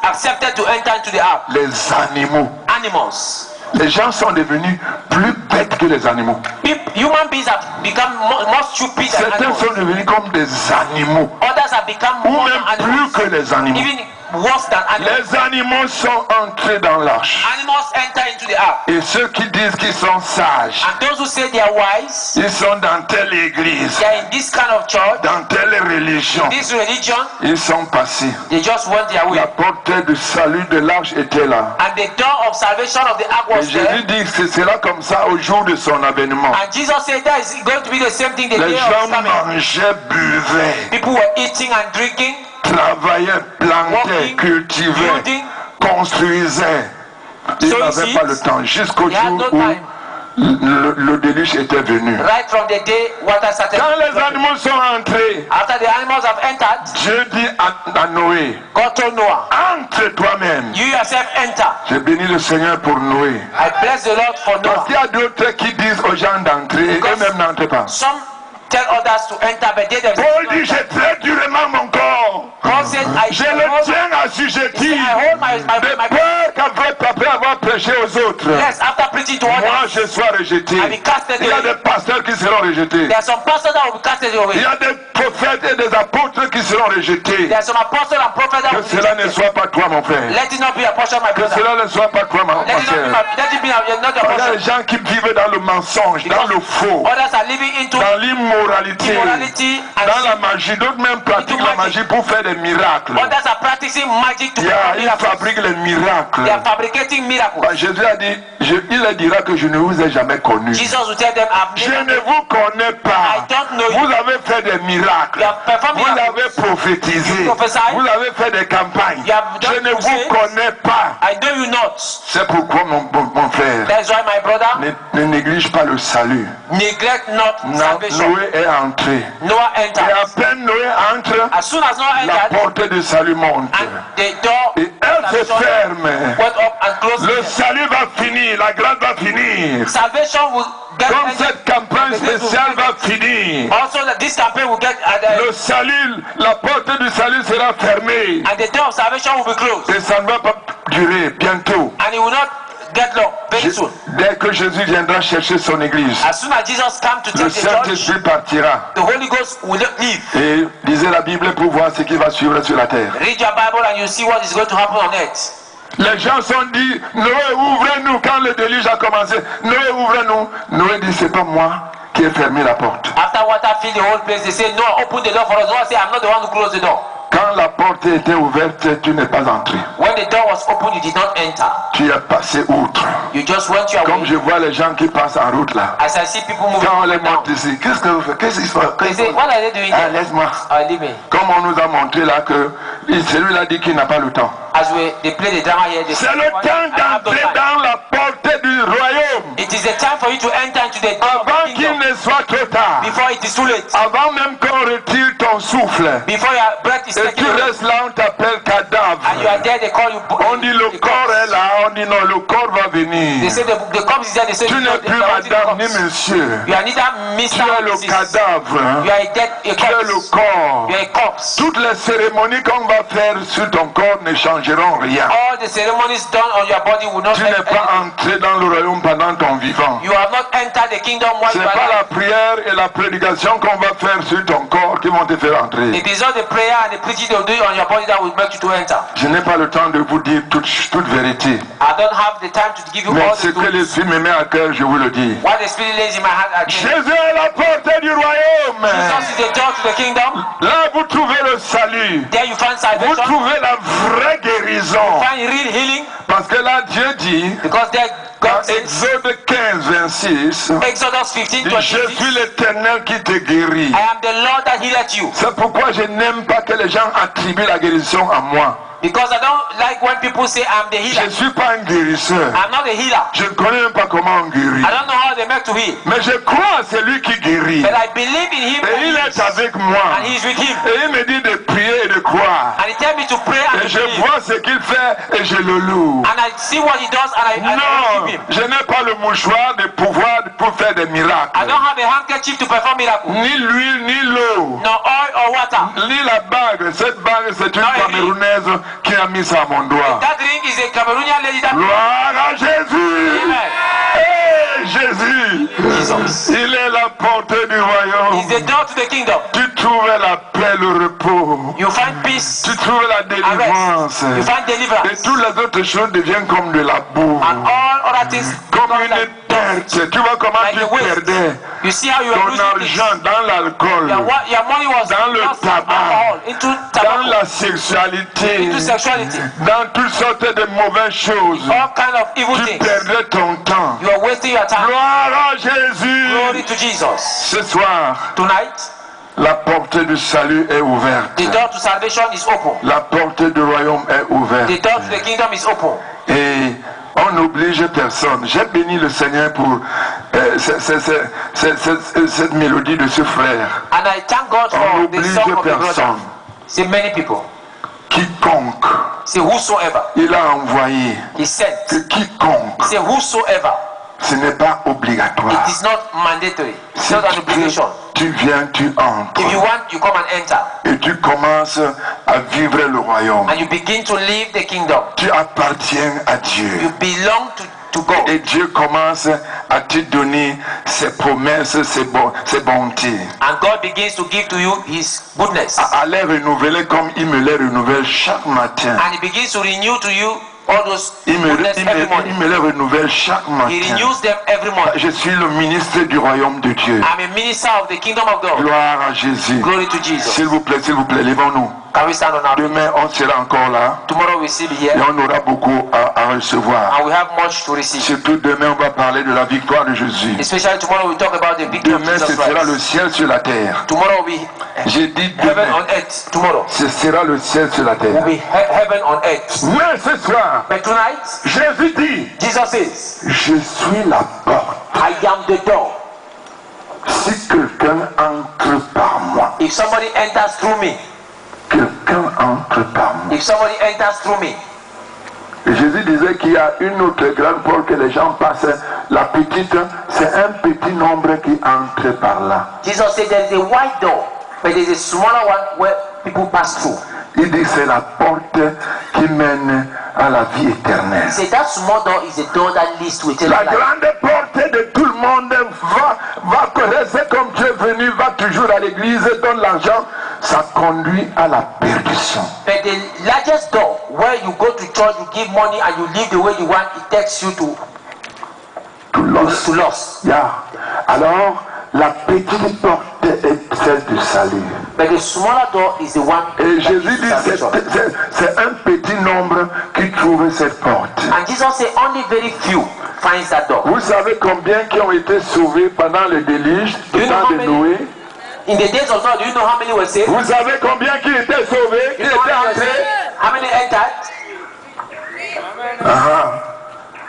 Speaker 2: accepted to enter into the ark.
Speaker 1: Les animaux.
Speaker 2: Animals.
Speaker 1: Les gens sont devenus plus bêtes que les animaux.
Speaker 2: Human beings have become more stupid than
Speaker 1: Certains
Speaker 2: animals.
Speaker 1: sont devenus comme des animaux.
Speaker 2: Others have become
Speaker 1: Ou
Speaker 2: more
Speaker 1: même
Speaker 2: than
Speaker 1: plus
Speaker 2: animals.
Speaker 1: que les animaux.
Speaker 2: Even worse than animals.
Speaker 1: Les animaux sont entrés dans l'arche.
Speaker 2: Animals enter into the ark.
Speaker 1: Et ceux qui disent qu'ils sont sages,
Speaker 2: And those who say they are wise,
Speaker 1: ils sont dans telle église,
Speaker 2: they are in this kind of church,
Speaker 1: dans telle religion,
Speaker 2: this religion,
Speaker 1: ils sont passés.
Speaker 2: they just went their way.
Speaker 1: La porte du salut de l'arche était là.
Speaker 2: And the door of salvation of the ark
Speaker 1: Et
Speaker 2: was
Speaker 1: Jésus
Speaker 2: there.
Speaker 1: dit que ce sera comme ça au jour de son avènement.
Speaker 2: And Jesus said that is going to be the same thing the
Speaker 1: Les
Speaker 2: day
Speaker 1: gens
Speaker 2: of coming.
Speaker 1: mangeaient, buvaient,
Speaker 2: People were eating and drinking,
Speaker 1: travaillaient, plantaient,
Speaker 2: walking,
Speaker 1: cultivaient,
Speaker 2: building.
Speaker 1: construisaient. Ils
Speaker 2: So
Speaker 1: n'avaient
Speaker 2: you
Speaker 1: pas
Speaker 2: see,
Speaker 1: le temps jusqu'au
Speaker 2: they had
Speaker 1: jour
Speaker 2: no
Speaker 1: où
Speaker 2: time.
Speaker 1: le déluge était venu.
Speaker 2: Right from the day water started.
Speaker 1: Quand les animaux sont entrés,
Speaker 2: After the animals have entered,
Speaker 1: Dieu dit à Noé,
Speaker 2: God told Noah,
Speaker 1: entre toi-même.
Speaker 2: you yourself enter.
Speaker 1: J'ai béni le Seigneur pour Noé.
Speaker 2: I bless the Lord for
Speaker 1: Parce
Speaker 2: Noah.
Speaker 1: qu'il y a d'autres qui disent aux gens d'entrer et eux-mêmes n'entrent pas.
Speaker 2: Some tell others to enter, but they themselves
Speaker 1: Paul
Speaker 2: don't
Speaker 1: dit,
Speaker 2: enter.
Speaker 1: je traite durement mon corps.
Speaker 2: Paul said,
Speaker 1: Je le tiens assujetti
Speaker 2: I hold my
Speaker 1: de peur après avoir prêché aux autres,
Speaker 2: Yes, after preaching to
Speaker 1: moi
Speaker 2: others,
Speaker 1: je sois rejeté.
Speaker 2: I be casted
Speaker 1: Il y a
Speaker 2: away.
Speaker 1: des pasteurs qui seront rejetés.
Speaker 2: There are some pastors that will be casted
Speaker 1: Il
Speaker 2: away.
Speaker 1: y a des prophètes et des apôtres qui seront rejetés.
Speaker 2: There are some apostles and prophets that
Speaker 1: Que
Speaker 2: will be
Speaker 1: cela ne
Speaker 2: rejected.
Speaker 1: soit pas toi, mon frère.
Speaker 2: Let it not be a portion of my
Speaker 1: Que
Speaker 2: brother.
Speaker 1: cela ne soit pas toi, ma
Speaker 2: Let it not be
Speaker 1: sœur.
Speaker 2: let it be not your
Speaker 1: Il y a des
Speaker 2: portion.
Speaker 1: gens qui vivent dans le mensonge, dans le faux,
Speaker 2: Others are living into
Speaker 1: dans l'immoralité,
Speaker 2: immorality and
Speaker 1: dans la
Speaker 2: sin.
Speaker 1: magie. D'autres même pratiquent la magie pour faire des miracles.
Speaker 2: Others are practicing magic to perform
Speaker 1: Ils
Speaker 2: miracles.
Speaker 1: fabriquent les miracles.
Speaker 2: They are fabricating miracles.
Speaker 1: Bah, Jésus a dit, il leur dira que je ne vous ai jamais connu.
Speaker 2: Jesus will tell them,
Speaker 1: Je ne vous connais pas.
Speaker 2: I don't know you.
Speaker 1: Vous avez fait des miracles.
Speaker 2: You have performed
Speaker 1: Vous
Speaker 2: miracles.
Speaker 1: avez prophétisé.
Speaker 2: You prophesied.
Speaker 1: Vous avez fait des campagnes.
Speaker 2: You have done
Speaker 1: Je ne vous
Speaker 2: crusades.
Speaker 1: connais pas.
Speaker 2: I know you not.
Speaker 1: C'est pourquoi mon frère,
Speaker 2: That is why my brother,
Speaker 1: ne néglige pas le salut.
Speaker 2: neglect not salvation.
Speaker 1: Noé est entré.
Speaker 2: Noah
Speaker 1: Et à
Speaker 2: entered.
Speaker 1: peine Noé entre,
Speaker 2: As soon as Noah
Speaker 1: la
Speaker 2: entered,
Speaker 1: porte du salut monte.
Speaker 2: and the door
Speaker 1: Et elle se ferme.
Speaker 2: went up and closed.
Speaker 1: Le salut va finir, la grâce va finir.
Speaker 2: Salvation will get
Speaker 1: Comme
Speaker 2: ended.
Speaker 1: cette campagne spéciale va finir.
Speaker 2: Also, that this campaign will get
Speaker 1: Le salut, la porte du salut sera fermée.
Speaker 2: and the door of salvation will be closed,
Speaker 1: Et ça ne va pas durer bientôt.
Speaker 2: and it will not get long very soon.
Speaker 1: Dès que Jésus viendra chercher son église,
Speaker 2: As soon as Jesus comes to
Speaker 1: le
Speaker 2: take the church,
Speaker 1: Saint-Esprit partira.
Speaker 2: the Holy Ghost will not leave.
Speaker 1: Et lisez la Bible pour voir ce qui va suivre sur la terre.
Speaker 2: Read your Bible and you see what is going to happen on earth.
Speaker 1: Les gens sont dit, Noé, ouvrez-nous quand le déluge a commencé. Noé, ouvrez-nous. Noé dit, c'est pas moi qui ai fermé la porte.
Speaker 2: After water filled the whole place, they say, Noah, open the door for us. Noah said, I'm not the one who closed the door.
Speaker 1: Quand la porte était ouverte, tu n'es pas entré.
Speaker 2: When the door was open, you did not enter.
Speaker 1: Tu as passé outre.
Speaker 2: You just went your
Speaker 1: Comme
Speaker 2: way.
Speaker 1: je vois les gens qui passent en route là.
Speaker 2: As I see people moving
Speaker 1: Quand on les
Speaker 2: up and down,
Speaker 1: monte ici, qu'est-ce que vous faites? Qu'est-ce qu'il faut?
Speaker 2: they say, what are they doing
Speaker 1: Ah,
Speaker 2: there?
Speaker 1: laisse-moi.
Speaker 2: Leave me.
Speaker 1: Comme on nous a montré là que celui-là dit qu'il n'a pas le temps.
Speaker 2: As they play the drama here, they say,
Speaker 1: C'est le temps
Speaker 2: I have no
Speaker 1: d'entrer
Speaker 2: time.
Speaker 1: dans la porte du royaume.
Speaker 2: It is the time for you to enter into the door of
Speaker 1: Avant
Speaker 2: the
Speaker 1: qu'il
Speaker 2: kingdom
Speaker 1: ne soit trop tard.
Speaker 2: before it is too late.
Speaker 1: Avant même qu'on retire ton souffle.
Speaker 2: Before your breath is
Speaker 1: Et
Speaker 2: taken
Speaker 1: tu
Speaker 2: away,
Speaker 1: restes là, on t'appelle cadavre.
Speaker 2: and you are there, they call you.
Speaker 1: On dit le corps est là, on dit non, le corps va venir.
Speaker 2: They say the corpse is there. They say
Speaker 1: Tu n'es plus madame ni monsieur.
Speaker 2: You are neither
Speaker 1: Tu
Speaker 2: Mr.
Speaker 1: es
Speaker 2: or
Speaker 1: le
Speaker 2: Mrs.
Speaker 1: cadavre. hein.
Speaker 2: You are a dead, a
Speaker 1: Tu es le
Speaker 2: corpse.
Speaker 1: corps.
Speaker 2: You are a corpse.
Speaker 1: Toutes les cérémonies qu'on va faire sur ton corps ne changeront rien.
Speaker 2: All the ceremonies done on your body will not
Speaker 1: Tu n'es pas entré dans le royaume pendant ton vivant.
Speaker 2: You have not entered the kingdom while
Speaker 1: Ce
Speaker 2: you
Speaker 1: n'est
Speaker 2: are
Speaker 1: pas la
Speaker 2: alive.
Speaker 1: prière et la prédication qu'on va faire sur ton corps qui vont te faire entrer.
Speaker 2: It is not the prayer and the preaching they will do on your body that will make you to enter.
Speaker 1: Je n'ai pas le temps de vous dire toute vérité.
Speaker 2: I don't have the time to give you
Speaker 1: Mais
Speaker 2: all
Speaker 1: ce
Speaker 2: the
Speaker 1: que
Speaker 2: truth.
Speaker 1: l'Esprit me met à cœur, je vous le dis.
Speaker 2: What the Spirit lays in my heart again.
Speaker 1: Jésus est la porte du royaume.
Speaker 2: Jesus is the door to the kingdom.
Speaker 1: Là, vous trouvez le salut.
Speaker 2: There you find
Speaker 1: Vous
Speaker 2: salvation.
Speaker 1: trouvez la vraie guérison.
Speaker 2: Find real healing.
Speaker 1: Parce que là, Dieu dit,
Speaker 2: Because there
Speaker 1: dans
Speaker 2: God says,
Speaker 1: Exode 15, 26,
Speaker 2: Exodus 15,
Speaker 1: dit, je
Speaker 2: 26,
Speaker 1: suis l'Éternel qui te guérit.
Speaker 2: I am the Lord that healeth you.
Speaker 1: C'est pourquoi je n'aime pas que les gens attribuent la guérison à moi.
Speaker 2: Because I don't like when people say I'm the
Speaker 1: Je
Speaker 2: healer.
Speaker 1: ne suis pas un guérisseur.
Speaker 2: I'm not a healer.
Speaker 1: Je ne connais même pas comment on guérit.
Speaker 2: I don't know how they make to heal.
Speaker 1: Mais je crois à celui qui guérit.
Speaker 2: But I believe in him
Speaker 1: Et il est avec moi.
Speaker 2: and he is with him.
Speaker 1: Et il me dit de prier et de croire.
Speaker 2: And he tells me to pray and
Speaker 1: Et
Speaker 2: to
Speaker 1: je
Speaker 2: believe.
Speaker 1: vois ce qu'il fait et je le loue.
Speaker 2: And I see what he does and I
Speaker 1: Non,
Speaker 2: worship him.
Speaker 1: je n'ai pas le mouchoir de pouvoir pour faire des
Speaker 2: I
Speaker 1: miracles.
Speaker 2: don't have a handkerchief to perform miracles.
Speaker 1: Ni l'huile, ni l'eau,
Speaker 2: No oil or water.
Speaker 1: ni la bague. Cette bague, c'est une
Speaker 2: Non, il-
Speaker 1: Camerounaise qui a mis ça à mon doigt.
Speaker 2: That ring is a Cameroonian lady that.
Speaker 1: Gloire à Jésus.
Speaker 2: Amen.
Speaker 1: Hey, Jésus.
Speaker 2: Jesus.
Speaker 1: Il est la porte du
Speaker 2: Is
Speaker 1: royaume.
Speaker 2: the door to the kingdom.
Speaker 1: Tu trouves la paix, le repos.
Speaker 2: You find peace
Speaker 1: Tu trouves la
Speaker 2: and
Speaker 1: délivrance.
Speaker 2: rest. You find
Speaker 1: Et
Speaker 2: deliverance.
Speaker 1: toutes les autres choses deviennent comme de la boue.
Speaker 2: And all other things
Speaker 1: Comme
Speaker 2: become
Speaker 1: une
Speaker 2: like
Speaker 1: perte. Tu vois comment
Speaker 2: like
Speaker 1: tu
Speaker 2: a waste.
Speaker 1: perdais
Speaker 2: You see how you are
Speaker 1: ton
Speaker 2: losing things.
Speaker 1: argent dans l'alcool,
Speaker 2: Your money was
Speaker 1: Dans le
Speaker 2: lost in
Speaker 1: tabac.
Speaker 2: alcohol, into
Speaker 1: dans
Speaker 2: tobacco,
Speaker 1: la sexualité,
Speaker 2: into sexuality,
Speaker 1: dans toutes sortes de mauvaises choses.
Speaker 2: all kind of evil
Speaker 1: Tu
Speaker 2: things.
Speaker 1: perdais ton temps.
Speaker 2: You are wasting your time.
Speaker 1: Gloire à Jésus.
Speaker 2: Glory to Jesus.
Speaker 1: Ce soir,
Speaker 2: Tonight,
Speaker 1: la porte du salut est ouverte.
Speaker 2: the door to salvation is open.
Speaker 1: La porte du royaume est ouverte.
Speaker 2: The door to the kingdom is open.
Speaker 1: Et on n'oblige personne. J'ai béni le Seigneur pour cette mélodie de ce frère.
Speaker 2: And I thank God
Speaker 1: On
Speaker 2: for the
Speaker 1: n'oblige
Speaker 2: song of the brother.
Speaker 1: personne.
Speaker 2: See, many people.
Speaker 1: Quiconque,
Speaker 2: Say whosoever.
Speaker 1: il a envoyé.
Speaker 2: He sent.
Speaker 1: Que quiconque,
Speaker 2: Say whosoever.
Speaker 1: ce n'est pas obligatoire.
Speaker 2: It is not mandatory. It's not an obligation.
Speaker 1: tu viens, tu entres.
Speaker 2: If you want, you come and enter.
Speaker 1: Et tu commences à vivre le royaume.
Speaker 2: And you begin to live the kingdom.
Speaker 1: Tu appartiens à Dieu.
Speaker 2: You belong to God.
Speaker 1: Et Dieu commence à te donner ses promesses, ses bontés.
Speaker 2: And God begins to give to you His goodness.
Speaker 1: À les renouveler comme il me les renouvelle chaque matin.
Speaker 2: And He begins to renew to you all those
Speaker 1: Il
Speaker 2: goodness every morning.
Speaker 1: me les renouvelle chaque
Speaker 2: He
Speaker 1: matin.
Speaker 2: renews them every morning.
Speaker 1: Je suis le ministre du royaume de Dieu.
Speaker 2: I'm a minister of the kingdom of God.
Speaker 1: Gloire à Jésus.
Speaker 2: Glory to Jesus.
Speaker 1: S'il vous plaît, levons-nous.
Speaker 2: Can we stand on our feet?
Speaker 1: Demain, on sera encore là.
Speaker 2: Tomorrow we still be
Speaker 1: Et
Speaker 2: here.
Speaker 1: on aura beaucoup à recevoir.
Speaker 2: And we have much to receive.
Speaker 1: Surtout demain, on va parler de la victoire de Jésus.
Speaker 2: Especially tomorrow we talk about the victory of
Speaker 1: Demain, ce
Speaker 2: Jesus
Speaker 1: sera le
Speaker 2: Christ.
Speaker 1: ciel sur la terre.
Speaker 2: Tomorrow will be
Speaker 1: J'ai dit
Speaker 2: heaven
Speaker 1: demain,
Speaker 2: on earth. Tomorrow
Speaker 1: ce sera le ciel sur la
Speaker 2: will
Speaker 1: terre.
Speaker 2: be heaven on earth.
Speaker 1: Mais ce soir,
Speaker 2: But tonight,
Speaker 1: Jésus dit,
Speaker 2: Jesus says,
Speaker 1: je suis la porte.
Speaker 2: I am the door.
Speaker 1: Si quelqu'un entre par moi,
Speaker 2: If somebody enters through me,
Speaker 1: quelqu'un entre par moi.
Speaker 2: if somebody enters through me,
Speaker 1: Et Jésus disait qu'il y a une autre grande porte que les gens passent. La petite, c'est un petit nombre qui entre par là.
Speaker 2: Jesus said there is a wide door, but there is a smaller one where people pass through.
Speaker 1: Il dit que c'est la porte qui mène à la vie éternelle.
Speaker 2: He said that small door is a door that leads to eternal
Speaker 1: La
Speaker 2: life.
Speaker 1: grande porte de tout le monde va rester comme tu es venu, va toujours à l'église, donne l'argent, ça conduit à la perdition.
Speaker 2: But the largest door, where you go to church, you give money and you live the way you want, it takes you to loss.
Speaker 1: Yeah. Alors, la petite porte est celle du salut.
Speaker 2: But the smaller door is the one
Speaker 1: Et
Speaker 2: that
Speaker 1: Jésus
Speaker 2: leads
Speaker 1: dit
Speaker 2: to
Speaker 1: que
Speaker 2: salvation.
Speaker 1: c'est un petit nombre qui trouve cette porte.
Speaker 2: And Jesus said only very few finds that door.
Speaker 1: Vous savez combien qui ont été sauvés pendant le déluge,
Speaker 2: Do
Speaker 1: le
Speaker 2: you know
Speaker 1: temps
Speaker 2: how
Speaker 1: de
Speaker 2: many?
Speaker 1: Noé?
Speaker 2: In the days of Noah, do you know how many were saved?
Speaker 1: Vous savez combien qui étaient sauvés, qui
Speaker 2: You know
Speaker 1: étaient
Speaker 2: how many were
Speaker 1: entrés?
Speaker 2: saved? How many entered?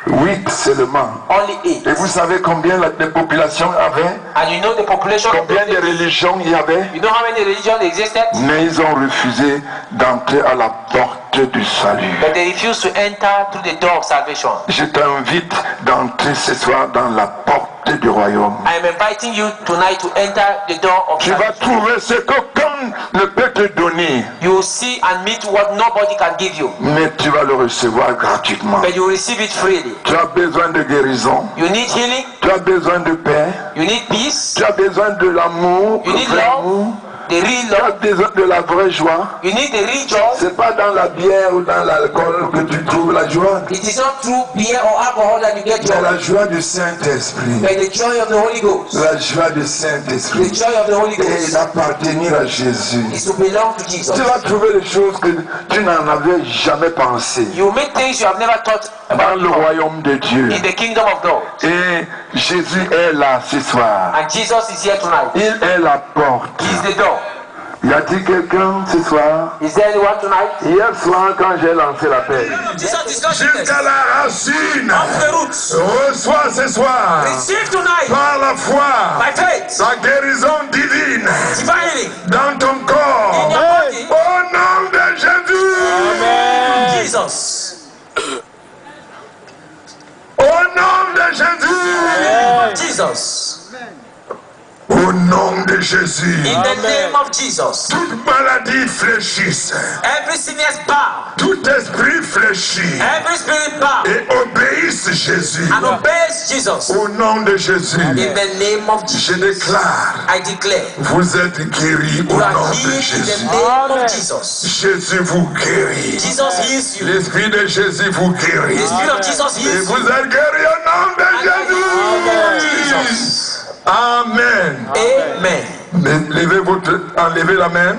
Speaker 1: 8 seulement.
Speaker 2: Only 8.
Speaker 1: Et vous savez combien la population avait?
Speaker 2: And you know the population of
Speaker 1: Combien de
Speaker 2: those days?
Speaker 1: religions il y avait?
Speaker 2: You know how many religions existed?
Speaker 1: Mais ils ont refusé d'entrer à la porte du salut.
Speaker 2: But they refused to enter through the door of salvation.
Speaker 1: Je t'invite d'entrer ce soir dans la porte du royaume.
Speaker 2: I am inviting you tonight to enter the door of
Speaker 1: Tu vas
Speaker 2: salvation.
Speaker 1: trouver ce qu'aucun ne peut te donner,
Speaker 2: You will see and meet what nobody can give you.
Speaker 1: mais tu vas le recevoir gratuitement.
Speaker 2: But you will receive it freely.
Speaker 1: Tu as besoin de guérison,
Speaker 2: You need healing.
Speaker 1: tu as besoin de paix,
Speaker 2: You need peace.
Speaker 1: tu as besoin de l'amour,
Speaker 2: You
Speaker 1: le
Speaker 2: need
Speaker 1: vrai
Speaker 2: love.
Speaker 1: amour,
Speaker 2: The real
Speaker 1: tu as
Speaker 2: love.
Speaker 1: besoin de la vraie joie.
Speaker 2: You need the real joy.
Speaker 1: C'est pas dans la bière ou dans l'alcool que tu trouves la joie.
Speaker 2: It is not through beer or alcohol that you get
Speaker 1: C'est
Speaker 2: joy,
Speaker 1: la joie du Saint-Esprit.
Speaker 2: but the joy of the Holy Ghost.
Speaker 1: La joie du
Speaker 2: The
Speaker 1: Saint-Esprit.
Speaker 2: joy of the Holy
Speaker 1: Et
Speaker 2: Ghost
Speaker 1: d'appartenir à Jésus.
Speaker 2: is to belong to Jesus.
Speaker 1: Tu vas trouver des choses que tu n'en avais jamais pensé
Speaker 2: You make things you have never thought
Speaker 1: dans
Speaker 2: about
Speaker 1: le royaume de Dieu.
Speaker 2: in the kingdom of God.
Speaker 1: Et Jésus est là ce soir.
Speaker 2: And Jesus is here tonight.
Speaker 1: Il est la porte.
Speaker 2: He is the door.
Speaker 1: Y a-t-il quelqu'un ce soir?
Speaker 2: Is there anyone tonight?
Speaker 1: Hier soir, quand j'ai lancé l'appel,
Speaker 3: Jusqu'à la racine,
Speaker 2: Of the roots.
Speaker 3: reçois ce soir,
Speaker 2: Receive tonight
Speaker 3: par la foi,
Speaker 2: by faith.
Speaker 3: la guérison divine
Speaker 2: Divine healing
Speaker 3: dans ton
Speaker 2: in
Speaker 3: corps.
Speaker 2: your body.
Speaker 3: Au nom de Jésus.
Speaker 2: Jesus.
Speaker 3: Au nom de Jésus.
Speaker 2: Jesus.
Speaker 3: Au nom de Jésus.
Speaker 2: In the name of Jesus.
Speaker 3: Toute maladie fléchisse.
Speaker 2: Every sickness bow.
Speaker 3: Tout esprit fléchit.
Speaker 2: Every spirit bow.
Speaker 3: Et obéisse Jésus.
Speaker 2: And obeys Jesus.
Speaker 3: Au nom de Jésus.
Speaker 2: In the name of
Speaker 3: Je
Speaker 2: Jesus.
Speaker 3: déclare,
Speaker 2: I declare.
Speaker 3: vous êtes guéris au
Speaker 2: You are
Speaker 3: nom de
Speaker 2: healed in
Speaker 3: Jésus.
Speaker 2: the name of Jesus.
Speaker 3: Jésus vous guérit.
Speaker 2: Jesus heals you.
Speaker 3: L'Esprit de Jésus vous guérit.
Speaker 2: The Spirit of Jesus
Speaker 3: Et
Speaker 2: heals
Speaker 3: vous
Speaker 2: you.
Speaker 3: êtes guéris au nom de Jésus. Amen.
Speaker 2: Amen.
Speaker 3: Enlevez la main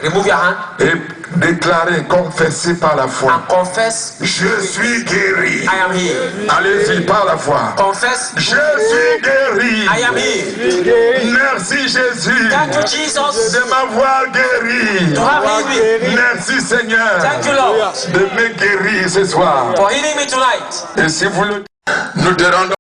Speaker 2: Remove your hand
Speaker 3: et déclarez, confessez par la foi.
Speaker 2: and confess.
Speaker 3: Je suis guéri.
Speaker 2: I am healed.
Speaker 3: Allez-y par la foi.
Speaker 2: Confess.
Speaker 3: Je suis guéri.
Speaker 2: I am healed.
Speaker 3: Merci Jésus
Speaker 2: Thank you, Jesus,
Speaker 3: de m'avoir guéri.
Speaker 2: to have healed me.
Speaker 3: Merci Seigneur
Speaker 2: Thank you, Lord,
Speaker 3: de me guérir ce soir.
Speaker 2: for healing me tonight.
Speaker 3: Et si vous le... Nous te rendons